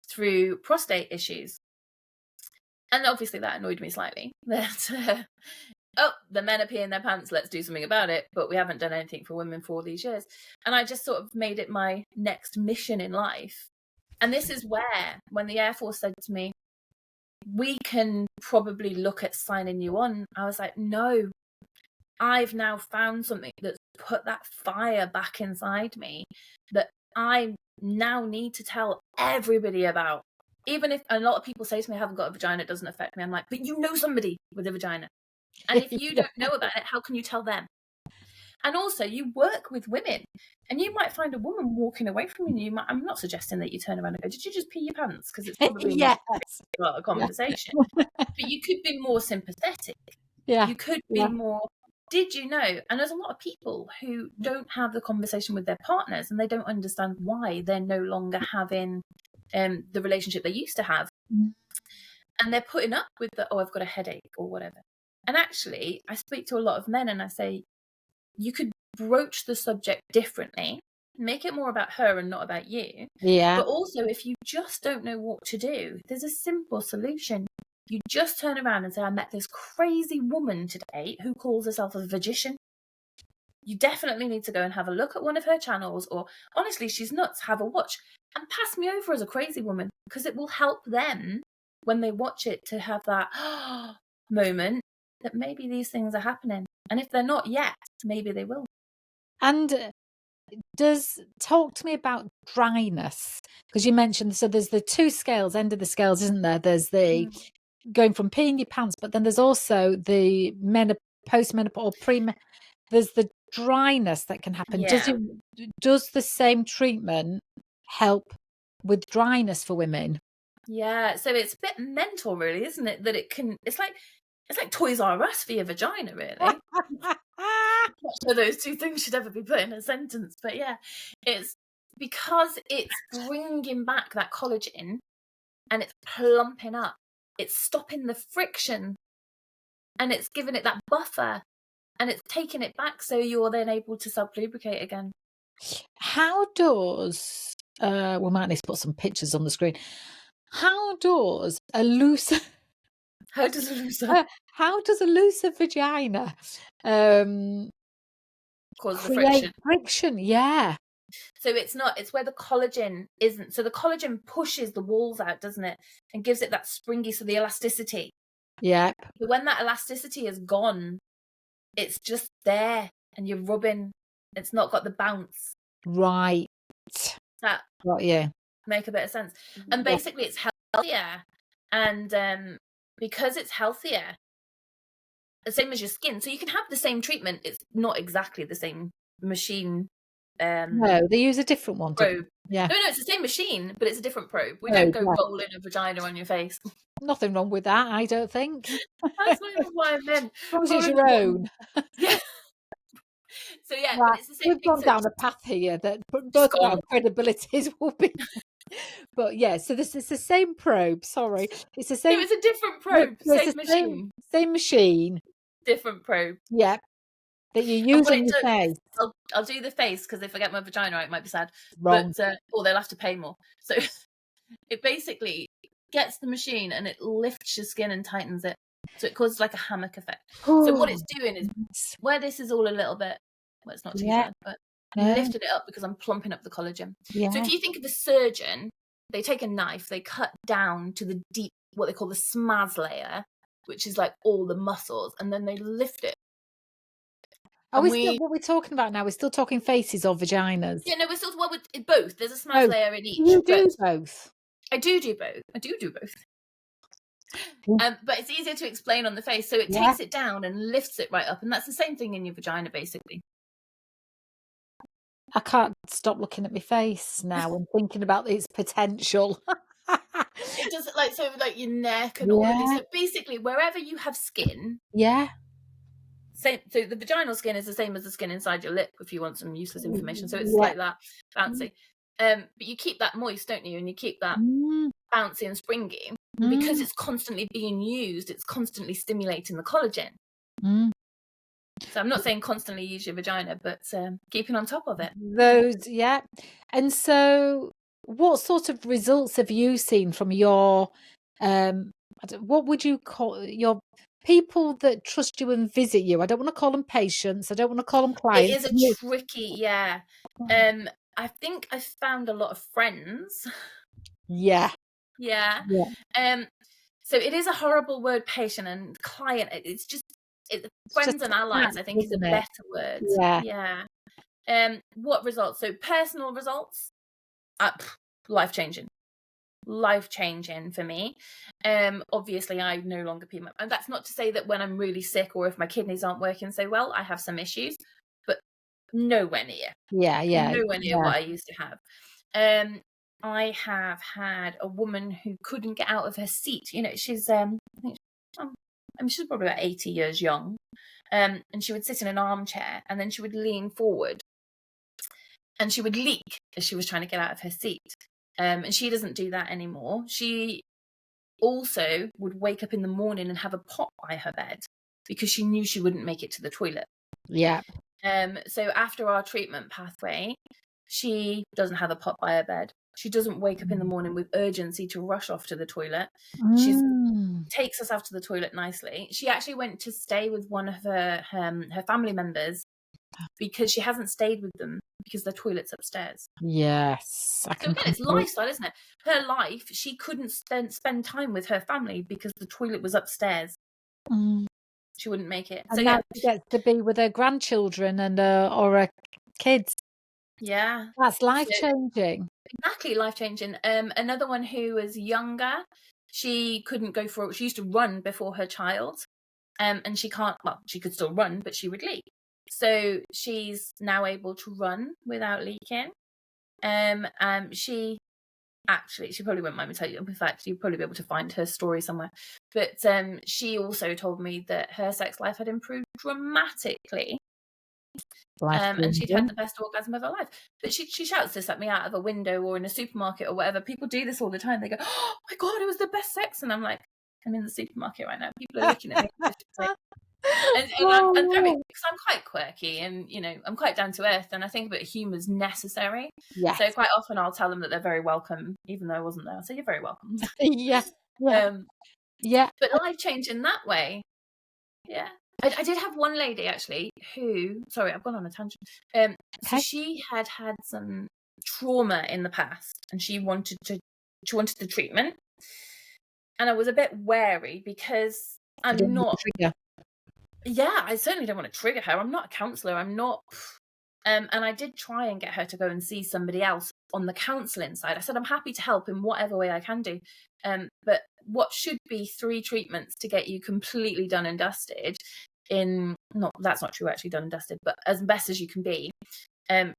Speaker 2: through prostate issues. And obviously that annoyed me slightly. That the men are peeing their pants, let's do something about it, but we haven't done anything for women for all these years. And I just sort of made it my next mission in life. And this is where, when the Air Force said to me, we can probably look at signing you on, I was like, no, I've now found something that's put that fire back inside me that I now need to tell everybody about. Even if a lot of people say to me, I haven't got a vagina, it doesn't affect me. I'm like, but you know somebody with a vagina. And if you don't know about it, how can you tell them? And also, you work with women, and you might find a woman walking away from you. I'm not suggesting that you turn around and go, did you just pee your pants? Because it's probably not a conversation. But you could be more sympathetic.
Speaker 1: Yeah.
Speaker 2: You could be more, did you know? And there's a lot of people who don't have the conversation with their partners, and they don't understand why they're no longer having the relationship they used to have. And they're putting up with the, I've got a headache or whatever. And actually, I speak to a lot of men and I say, you could broach the subject differently, make it more about her and not about you.
Speaker 1: Yeah.
Speaker 2: But also, if you just don't know what to do, there's a simple solution. You just turn around and say, I met this crazy woman today who calls herself a Vagician. You definitely need to go and have a look at one of her channels, or honestly, she's nuts, have a watch, and pass me over as a crazy woman, because it will help them when they watch it to have that moment that maybe these things are happening. And if they're not yet, maybe they will.
Speaker 1: And talk to me about dryness, because you mentioned, so there's the two scales, end of the scales, isn't there? There's the going from peeing your pants, but then there's also the post-menopause or there's the dryness that can happen.
Speaker 2: Yeah.
Speaker 1: Does the same treatment help with dryness for women?
Speaker 2: Yeah, so it's a bit mental, really, isn't it? That it can, it's like Toys R Us for your vagina, really. I'm not sure those two things should ever be put in a sentence, but yeah, it's because it's bringing back that collagen and it's plumping up. It's stopping the friction and it's giving it that buffer and it's taking it back, so you're then able to self-lubricate again.
Speaker 1: How does we might need to put some pictures on the screen. How does a looser
Speaker 2: How does it looser?
Speaker 1: how does a looser vagina
Speaker 2: Cause the
Speaker 1: create
Speaker 2: friction.
Speaker 1: friction? Yeah.
Speaker 2: So it's where the collagen isn't. So the collagen pushes the walls out, doesn't it? And gives it that springy, so the elasticity.
Speaker 1: Yep.
Speaker 2: But when that elasticity is gone, it's just there and you're rubbing. It's not got the bounce.
Speaker 1: Right.
Speaker 2: That
Speaker 1: Got you.
Speaker 2: make a bit of sense. And
Speaker 1: Yeah.
Speaker 2: basically it's healthier. And because it's healthier, the same as your skin. So you can have the same treatment. It's not exactly the same machine.
Speaker 1: No, they use a different one.
Speaker 2: Probe.
Speaker 1: Yeah.
Speaker 2: No, it's the same machine, but it's a different probe. We
Speaker 1: Oh,
Speaker 2: don't go
Speaker 1: yeah.
Speaker 2: rolling a vagina on your face.
Speaker 1: Nothing wrong with that, I don't think.
Speaker 2: That's not even what I meant.
Speaker 1: As long as it's your own.
Speaker 2: Yeah. So yeah,
Speaker 1: Right.
Speaker 2: but it's the same
Speaker 1: We've
Speaker 2: thing.
Speaker 1: gone down a path here that both of our credibilities will be. But yeah, so this is the same probe. Sorry, it's the
Speaker 2: No,
Speaker 1: same.
Speaker 2: it's a different
Speaker 1: No,
Speaker 2: probe.
Speaker 1: it's
Speaker 2: Same
Speaker 1: the
Speaker 2: machine.
Speaker 1: Same machine.
Speaker 2: Different probe.
Speaker 1: Yeah, that you
Speaker 2: And
Speaker 1: use
Speaker 2: what
Speaker 1: on
Speaker 2: it
Speaker 1: your
Speaker 2: does,
Speaker 1: face.
Speaker 2: I'll do the face because if I get my vagina out, it might be sad.
Speaker 1: Wrong.
Speaker 2: But or they'll have to pay more. So it basically gets the machine and it lifts your skin and tightens it. So it causes like a hammock effect. So what it's doing is where this is all a little bit, well, it's not too bad, but I'm lifting it up because I'm plumping up the collagen.
Speaker 1: Yeah.
Speaker 2: So if you think of a surgeon, they take a knife, they cut down to the deep, what they call the smaz layer, which is like all the muscles, and then they lift it.
Speaker 1: Are we still, what we're talking about now? We're still talking faces or vaginas?
Speaker 2: Yeah, no, we're still with both. There's a smaz layer in each.
Speaker 1: You do both.
Speaker 2: I do both. I do both. But it's easier to explain on the face. So it takes it down and lifts it right up. And that's the same thing in your vagina, basically.
Speaker 1: I can't stop looking at my face now and thinking about its potential.
Speaker 2: It does it like your neck and all of these. So basically, wherever you have skin.
Speaker 1: Yeah.
Speaker 2: Same. So the vaginal skin is the same as the skin inside your lip, if you want some useless information. So it's like that, bouncy. But you keep that moist, don't you? And you keep that bouncy and springy. And because it's constantly being used, it's constantly stimulating the collagen. So I'm not saying constantly use your vagina, but keeping on top of it.
Speaker 1: Yeah. And so what sort of results have you seen from your, what would you call your people that trust you and visit you? I don't want to call them patients. I don't want to call them clients.
Speaker 2: It is a tricky, yeah. I think I found a lot of friends.
Speaker 1: Yeah.
Speaker 2: Yeah. So it is a horrible word, patient and client. It's just friends and allies, I think, is a better word. Yeah. What results? So personal results, life-changing. Life-changing for me. Obviously, I no longer pee my... And that's not to say that when I'm really sick or if my kidneys aren't working so well, I have some issues, but nowhere near.
Speaker 1: Yeah.
Speaker 2: Nowhere near what I used to have. I have had a woman who couldn't get out of her seat. You know, she's she's probably about 80 years young. And she would sit in an armchair and then she would lean forward and she would leak as she was trying to get out of her seat. And she doesn't do that anymore. She also would wake up in the morning and have a pot by her bed because she knew she wouldn't make it to the toilet.
Speaker 1: Yeah.
Speaker 2: So after our treatment pathway, she doesn't have a pot by her bed. She doesn't wake up in the morning with urgency to rush off to the toilet. She takes herself to the toilet nicely. She actually went to stay with one of her family members because she hasn't stayed with them because their toilet's upstairs.
Speaker 1: Yes.
Speaker 2: So again, it's lifestyle, isn't it? Her life, she couldn't spend time with her family because the toilet was upstairs. She wouldn't make it.
Speaker 1: And
Speaker 2: so
Speaker 1: now she gets to be with her grandchildren and or her kids.
Speaker 2: Yeah.
Speaker 1: That's life-changing.
Speaker 2: Exactly, life-changing. Another one who was younger, she couldn't go for it. She used to run before her child. And she can't, well, she could still run, but she would leak. So she's now able to run without leaking. She probably won't mind me telling you. In fact, you'll probably be able to find her story somewhere. But she also told me that her sex life had improved dramatically. And she'd had the best orgasm of her life. But she shouts this at me out of a window or in a supermarket or whatever. People do this all the time. They go, "Oh my God, it was the best sex." And I'm like, I'm in the supermarket right now. People are looking at me. And I'm very, because I'm quite quirky and, you know, I'm quite down to earth, and I think a bit of humour is necessary.
Speaker 1: Yes.
Speaker 2: So quite often I'll tell them that they're very welcome, even though I wasn't there. I'll say, you're very welcome.
Speaker 1: Yeah. Yeah. Yeah.
Speaker 2: But life change in that way. Yeah. I did have one lady actually who, sorry, I've gone on a tangent. So
Speaker 1: Okay.
Speaker 2: she had some trauma in the past, and she wanted the treatment. And I was a bit wary because
Speaker 1: I didn't
Speaker 2: I'm
Speaker 1: want to
Speaker 2: not,
Speaker 1: trigger.
Speaker 2: yeah, I certainly don't want to trigger her. I'm not a counsellor. I'm not. And I did try and get her to go and see somebody else on the counselling side. I said, I'm happy to help in whatever way I can do. But what should be 3 treatments to get you completely done and dusted that's not true, actually, done and dusted, but as best as you can be,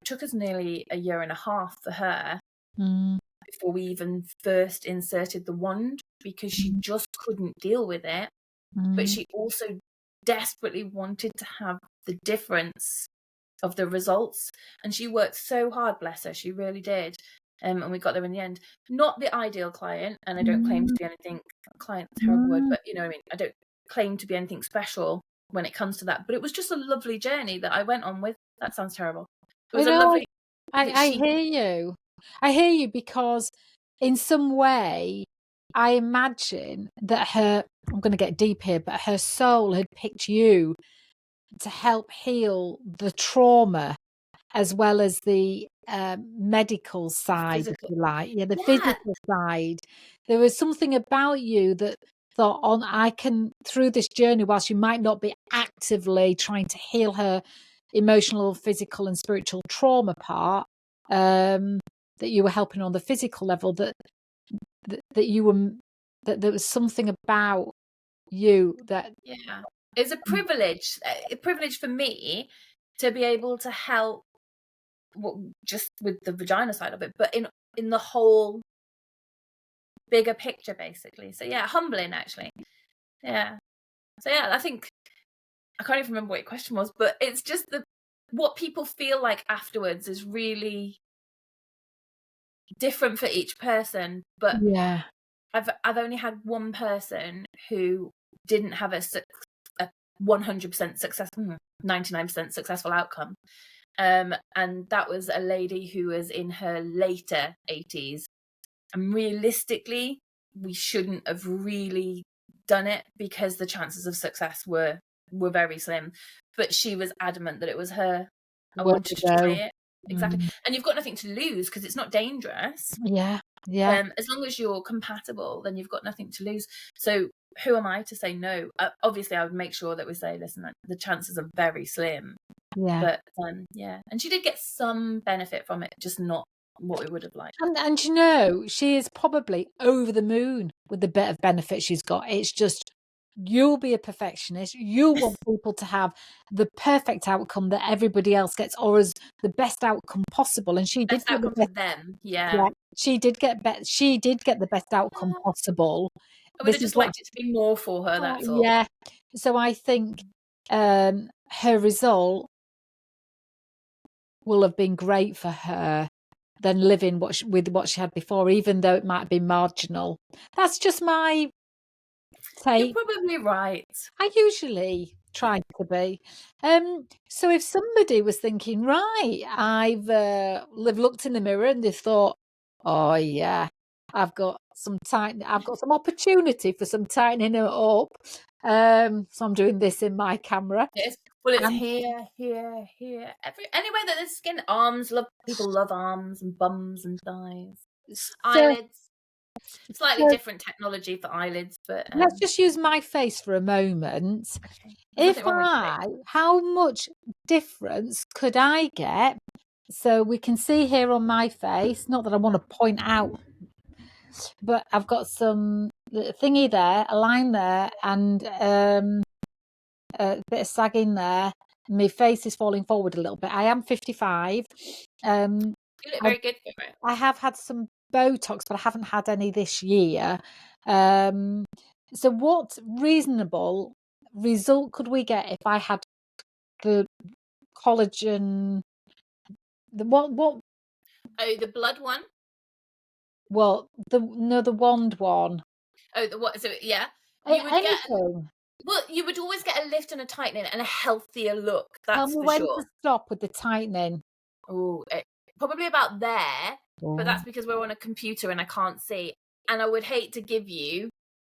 Speaker 2: took us nearly a year and a half for her before we even first inserted the wand, because she just couldn't deal with it. But she also desperately wanted to have the difference of the results, and she worked so hard, bless her, she really did. And we got there in the end. Not the ideal client, and I don't claim to be anything, client's a terrible word, but you know what I mean, I don't claim to be anything special when it comes to that, but it was just a lovely journey that I went on with. That sounds terrible. It was a lovely.
Speaker 1: I hear you, because in some way I imagine that I'm going to get deep here, but her soul had picked you to help heal the trauma as well as the medical side, if you like. Yeah, the physical side. There was something about you that thought, I can, through this journey, whilst you might not be actively trying to heal her emotional, physical and spiritual trauma part, that you were helping on the physical level, that you were, that there was something about you that...
Speaker 2: Yeah, it's a privilege for me to be able to help, just with the vagina side of it, but in the whole bigger picture, basically. So yeah, humbling, actually. Yeah. So yeah, I think, I can't even remember what your question was, but it's just what people feel like afterwards is really different for each person. But
Speaker 1: Yeah.
Speaker 2: I've only had one person who didn't have a 100% successful, 99% successful outcome. And that was a lady who was in her later 80s. And realistically, we shouldn't have really done it, because the chances of success were very slim. But she was adamant that it was her. I wanted to try it. Exactly. And you've got nothing to lose, because it's not dangerous.
Speaker 1: Yeah.
Speaker 2: As long as you're compatible, then you've got nothing to lose. So who am I to say no? Obviously, I would make sure that we say, listen, the chances are very slim.
Speaker 1: Yeah.
Speaker 2: But yeah. And she did get some benefit from it, just not what we would have liked.
Speaker 1: And you know, she is probably over the moon with the bit of benefit she's got. It's just, you'll be a perfectionist. You want people to have the perfect outcome that everybody else gets, or as the best outcome possible. And she did get the best
Speaker 2: for them. Yeah.
Speaker 1: She did get the best outcome possible.
Speaker 2: I would have just liked it to be more for her. That's all.
Speaker 1: Yeah. So I think her result will have been great for her than living with what she had before, even though it might be marginal. That's just my take.
Speaker 2: You're probably right.
Speaker 1: I usually try to be. So if somebody was thinking, right, they've looked in the mirror and they've thought, oh yeah, I've got some opportunity for some tightening it up. So I'm doing this in my camera.
Speaker 2: Well, it's here. Anywhere that there's skin, arms. People love arms and bums and thighs. Eyelids. Slightly different technology for eyelids, but
Speaker 1: let's just use my face for a moment.
Speaker 2: Okay.
Speaker 1: How much difference could I get? So we can see here on my face, not that I want to point out, but I've got some thingy there, a line there, and a bit of sagging there. My face is falling forward a little bit. I am 55.
Speaker 2: You look very good for it.
Speaker 1: I have had some Botox, but I haven't had any this year. So what reasonable result could we get if I had the collagen? What?
Speaker 2: Oh, the blood one?
Speaker 1: Well, the wand one.
Speaker 2: Oh, the what? So yeah,
Speaker 1: you would anything.
Speaker 2: Well, you would always get a lift and a tightening and a healthier look.
Speaker 1: Tell
Speaker 2: That's
Speaker 1: me
Speaker 2: for
Speaker 1: when
Speaker 2: sure.
Speaker 1: to stop with the tightening.
Speaker 2: Oh, probably about there, but
Speaker 1: Oh.
Speaker 2: that's because we're on a computer and I can't see. And I would hate to give you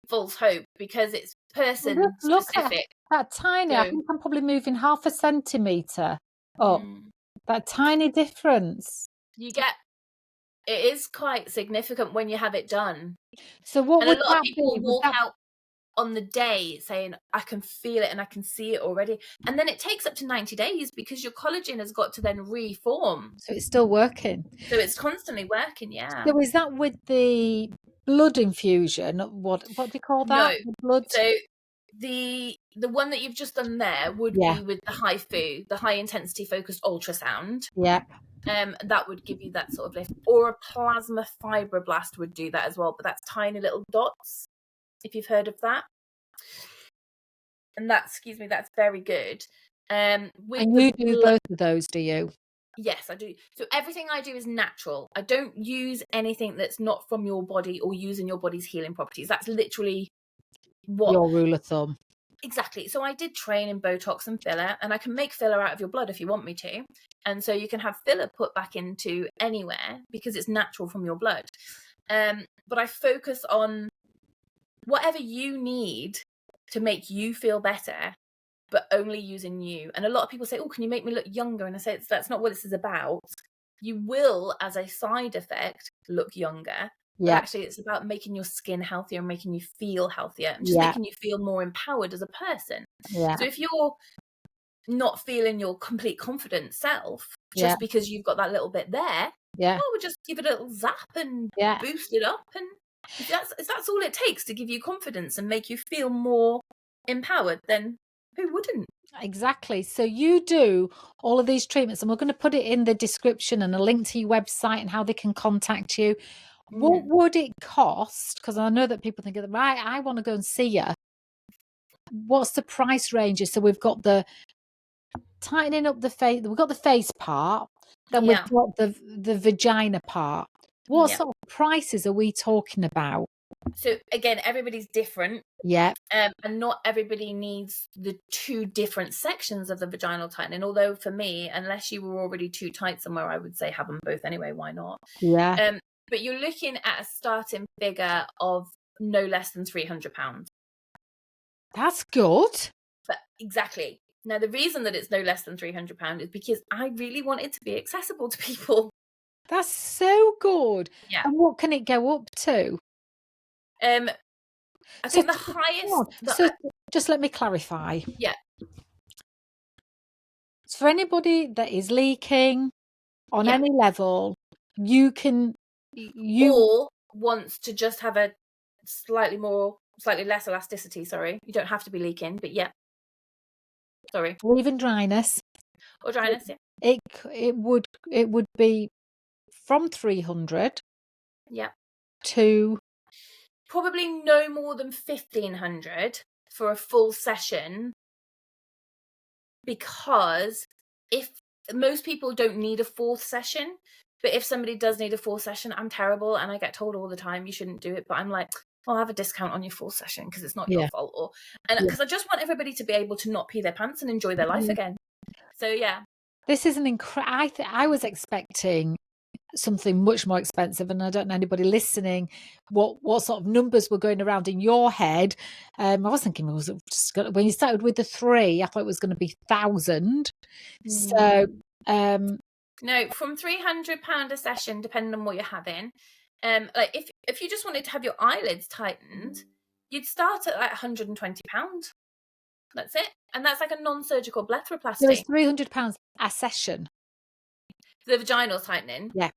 Speaker 2: false hope because it's person
Speaker 1: Look at
Speaker 2: specific.
Speaker 1: that tiny. I
Speaker 2: So,
Speaker 1: think I'm probably moving 1/2 centimetre up. That tiny difference.
Speaker 2: you get, it is quite significant when you have it done.
Speaker 1: So what
Speaker 2: And a
Speaker 1: would
Speaker 2: lot of
Speaker 1: that
Speaker 2: people
Speaker 1: be? Would
Speaker 2: walk
Speaker 1: that
Speaker 2: out on the day saying, I can feel it and I can see it already. And then it takes up to 90 days because your collagen has got to then reform.
Speaker 1: so it's still working?
Speaker 2: So it's constantly working, yeah.
Speaker 1: So is that with the blood infusion? What do you call
Speaker 2: No.
Speaker 1: that? The blood?
Speaker 2: So the one that you've just done there would
Speaker 1: Yeah.
Speaker 2: be with the HIFU, the high intensity focused ultrasound.
Speaker 1: Yeah.
Speaker 2: That would give you that sort of lift. Or a plasma fibroblast would do that as well, but that's tiny little dots, if you've heard of that. And that's very good.
Speaker 1: And you do both of those, do you?
Speaker 2: Yes, I do. So everything I do is natural. I don't use anything that's not from your body or using your body's healing properties. That's literally what...
Speaker 1: Your rule of thumb.
Speaker 2: Exactly. So I did train in Botox and filler, and I can make filler out of your blood if you want me to. And so you can have filler put back into anywhere because it's natural from your blood. But I focus on whatever you need to make you feel better, but only using you. And a lot of people say, oh, can you make me look younger? And I say, that's not what this is about. You will, as a side effect, look younger. But actually, it's about making your skin healthier and making you feel healthier and just making you feel more empowered as a person.
Speaker 1: Yeah.
Speaker 2: So if you're not feeling your complete confident self just because you've got that little bit there, we'll just give it a little zap and boost it up. And if that's all it takes to give you confidence and make you feel more empowered, then who wouldn't?
Speaker 1: Exactly. So you do all of these treatments, and we're going to put it in the description and a link to your website and how they can contact you. What would it cost? Because I know that people think, right, I want to go and see you. What's the price ranges? So we've got the tightening up the face. We've got the face part. Then we've got the vagina part. What sort of prices are we talking about?
Speaker 2: So again, everybody's different.
Speaker 1: Yeah.
Speaker 2: And not everybody needs the two different sections of the vaginal tightening. Although for me, unless you were already too tight somewhere, I would say have them both anyway. Why not?
Speaker 1: Yeah.
Speaker 2: But you're looking at a starting figure of no less than £300.
Speaker 1: That's good.
Speaker 2: But exactly. Now, the reason that it's no less than £300 is because I really want it to be accessible to people.
Speaker 1: That's so good.
Speaker 2: Yeah.
Speaker 1: And what can it go up to?
Speaker 2: I think the highest...
Speaker 1: So just let me clarify.
Speaker 2: Yeah.
Speaker 1: For anybody that is leaking on any level, you can...
Speaker 2: Or wants to just have a slightly less elasticity, sorry. You don't have to be leaking, but sorry.
Speaker 1: Or even dryness.
Speaker 2: Or dryness,
Speaker 1: It would be from 300 to...
Speaker 2: Probably no more than 1,500 for a full session, because if most people don't need a fourth session, but if somebody does need a fourth session, I'm terrible and I get told all the time you shouldn't do it, but I'm like, I'll have a discount on your full session because it's not your fault, because I just want everybody to be able to not pee their pants and enjoy their life again. So
Speaker 1: this is an incredible... I was expecting something much more expensive, and I don't know anybody listening what sort of numbers were going around in your head. I was thinking it was just when you started with the 3, I thought it was going to be 1,000. So
Speaker 2: no, from £300 a session, depending on what you're having. Like if you just wanted to have your eyelids tightened, you'd start at like £120. That's it, and that's like a non-surgical blepharoplasty.
Speaker 1: So it's £300 a session.
Speaker 2: The vaginal tightening.
Speaker 1: Yeah.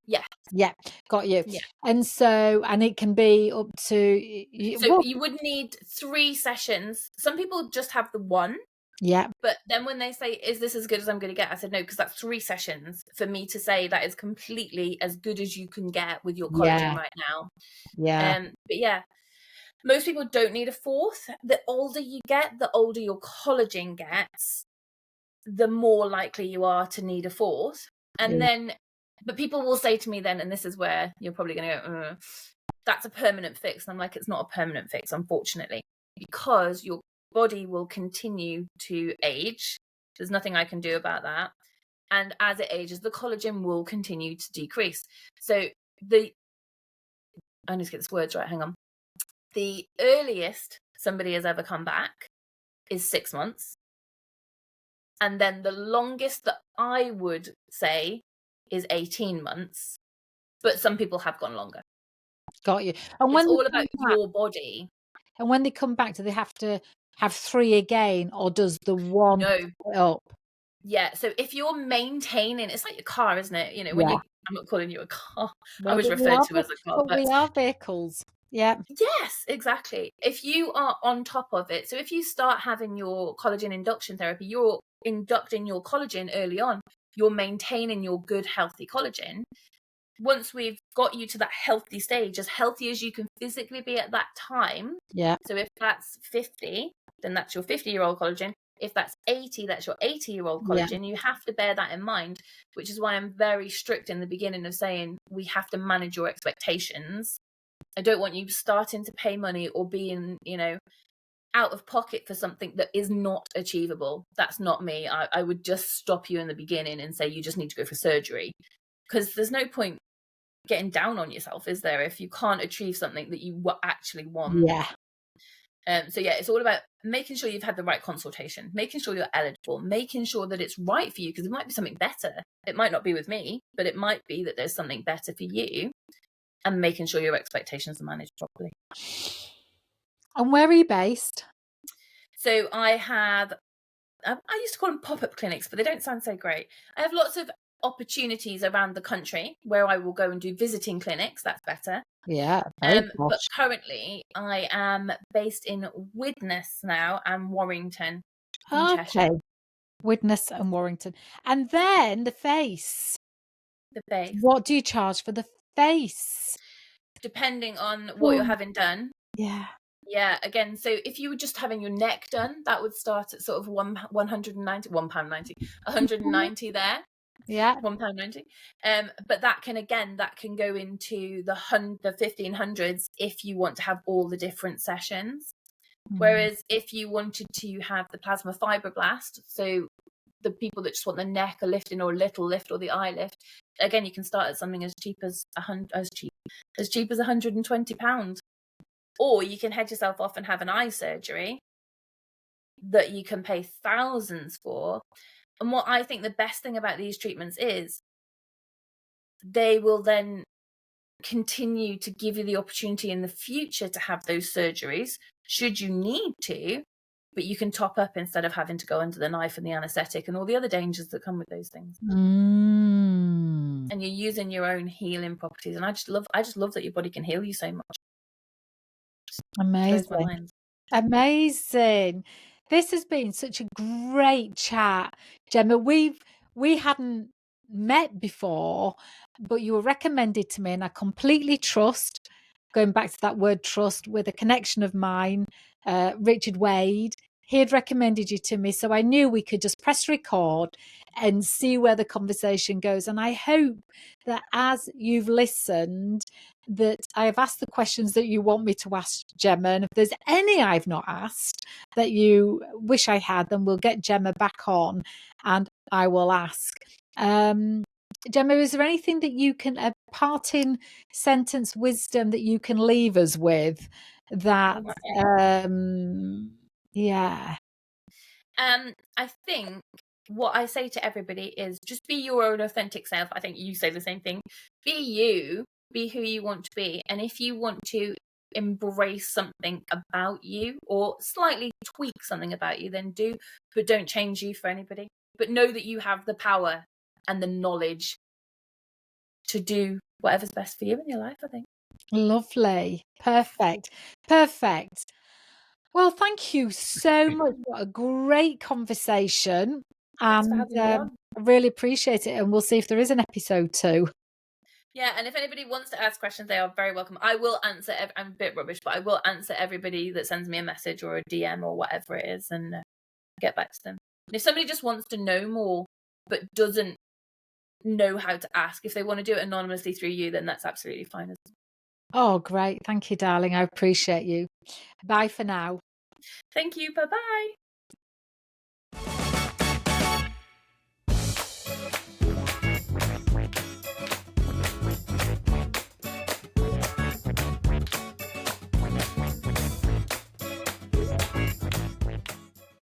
Speaker 1: Got you.
Speaker 2: Yeah.
Speaker 1: And it can be up to...
Speaker 2: So you would need 3 sessions. Some people just have the 1.
Speaker 1: Yeah.
Speaker 2: But then when they say, is this as good as I'm going to get? I said, no, because that's 3 sessions for me to say that is completely as good as you can get with your collagen right now.
Speaker 1: Yeah.
Speaker 2: But most people don't need a 4th. The older you get, the older your collagen gets, the more likely you are to need a 4th. And then, but people will say to me then, and this is where you're probably going to go, that's a permanent fix. And I'm like, it's not a permanent fix, unfortunately, because your body will continue to age. There's nothing I can do about that. And as it ages, the collagen will continue to decrease. So I need to get this words right, hang on. The earliest somebody has ever come back is 6 months. And then the longest that I would say is 18 months. But some people have gone longer.
Speaker 1: Got you. And
Speaker 2: it's all about your body.
Speaker 1: And when they come back, do they have to have 3 again, or does the one up?
Speaker 2: Yeah, so if you're maintaining, it's like your car, isn't it? You know, when I'm not calling you a car. I was referred to as a car.
Speaker 1: But we are vehicles. Yeah.
Speaker 2: Yes, exactly. If you are on top of it, so if you start having your collagen induction therapy, you're inducting your collagen early on, you're maintaining your good, healthy collagen. Once we've got you to that healthy stage, as healthy as you can physically be at that time.
Speaker 1: Yeah.
Speaker 2: So if that's 50, then that's your 50-year-old collagen. If that's 80, that's your 80-year-old collagen. Yeah. You have to bear that in mind, which is why I'm very strict in the beginning of saying we have to manage your expectations. I don't want you starting to pay money or being, out of pocket for something that is not achievable. That's not me. I would just stop you in the beginning and say you just need to go for surgery, because there's no point getting down on yourself, is there, if you can't achieve something that you actually want?
Speaker 1: Yeah.
Speaker 2: So yeah, it's all about making sure you've had the right consultation, making sure you're eligible, making sure that it's right for you, because it might be something better. It might not be with me, but it might be that there's something better for you, and making sure your expectations are managed properly.
Speaker 1: And where are you based?
Speaker 2: So I used to call them pop-up clinics, but they don't sound so great. I have lots of opportunities around the country where I will go and do visiting clinics. That's better.
Speaker 1: Yeah.
Speaker 2: But currently I am based in Widnes now and Warrington in Cheshire.
Speaker 1: Widnes and Warrington. And then the face.
Speaker 2: The face.
Speaker 1: What do you charge for the face?
Speaker 2: Depending on what you're having done.
Speaker 1: Yeah.
Speaker 2: Yeah, again, so if you were just having your neck done, that would start at sort of £190 there.
Speaker 1: Yeah.
Speaker 2: £1.90. But that can go into the 1500s if you want to have all the different sessions. Whereas if you wanted to have the plasma fibroblast, so the people that just want the neck a lifting or a little lift or the eye lift, again, you can start at something as cheap as £120. Or you can head yourself off and have an eye surgery that you can pay thousands for. And what I think the best thing about these treatments is they will then continue to give you the opportunity in the future to have those surgeries should you need to, but you can top up instead of having to go under the knife and the anesthetic and all the other dangers that come with those things. And you're using your own healing properties. And I just love that your body can heal you so much.
Speaker 1: Amazing. Amazing. This has been such a great chat, Gemma. We hadn't met before, but you were recommended to me, and I completely trust, going back to that word trust, with a connection of mine, Richard Wade. He had recommended you to me, so I knew we could just press record and see where the conversation goes. And I hope that as you've listened, that I have asked the questions that you want me to ask Gemma. And if there's any I've not asked that you wish I had, then we'll get Gemma back on and I will ask. Gemma, is there anything that you can, a parting sentence wisdom that you can leave us with that,
Speaker 2: I think what I say to everybody is just be your own authentic self. I think you say the same thing. Be you, be who you want to be. And if you want to embrace something about you or slightly tweak something about you, then do, but don't change you for anybody. But know that you have the power and the knowledge to do whatever's best for you in your life, I think.
Speaker 1: Lovely. Perfect. Well, thank you so much. What a great conversation.
Speaker 2: Thanks for having me on.
Speaker 1: I really appreciate it. And we'll see if there is an episode 2.
Speaker 2: Yeah, and if anybody wants to ask questions, they are very welcome. I will answer. I'm a bit rubbish, but I will answer everybody that sends me a message or a DM or whatever it is, and get back to them. And if somebody just wants to know more but doesn't know how to ask, if they want to do it anonymously through you, then that's absolutely fine as well.
Speaker 1: Oh, great. Thank you, darling. I appreciate you. Bye for now.
Speaker 2: Thank you. Bye-bye.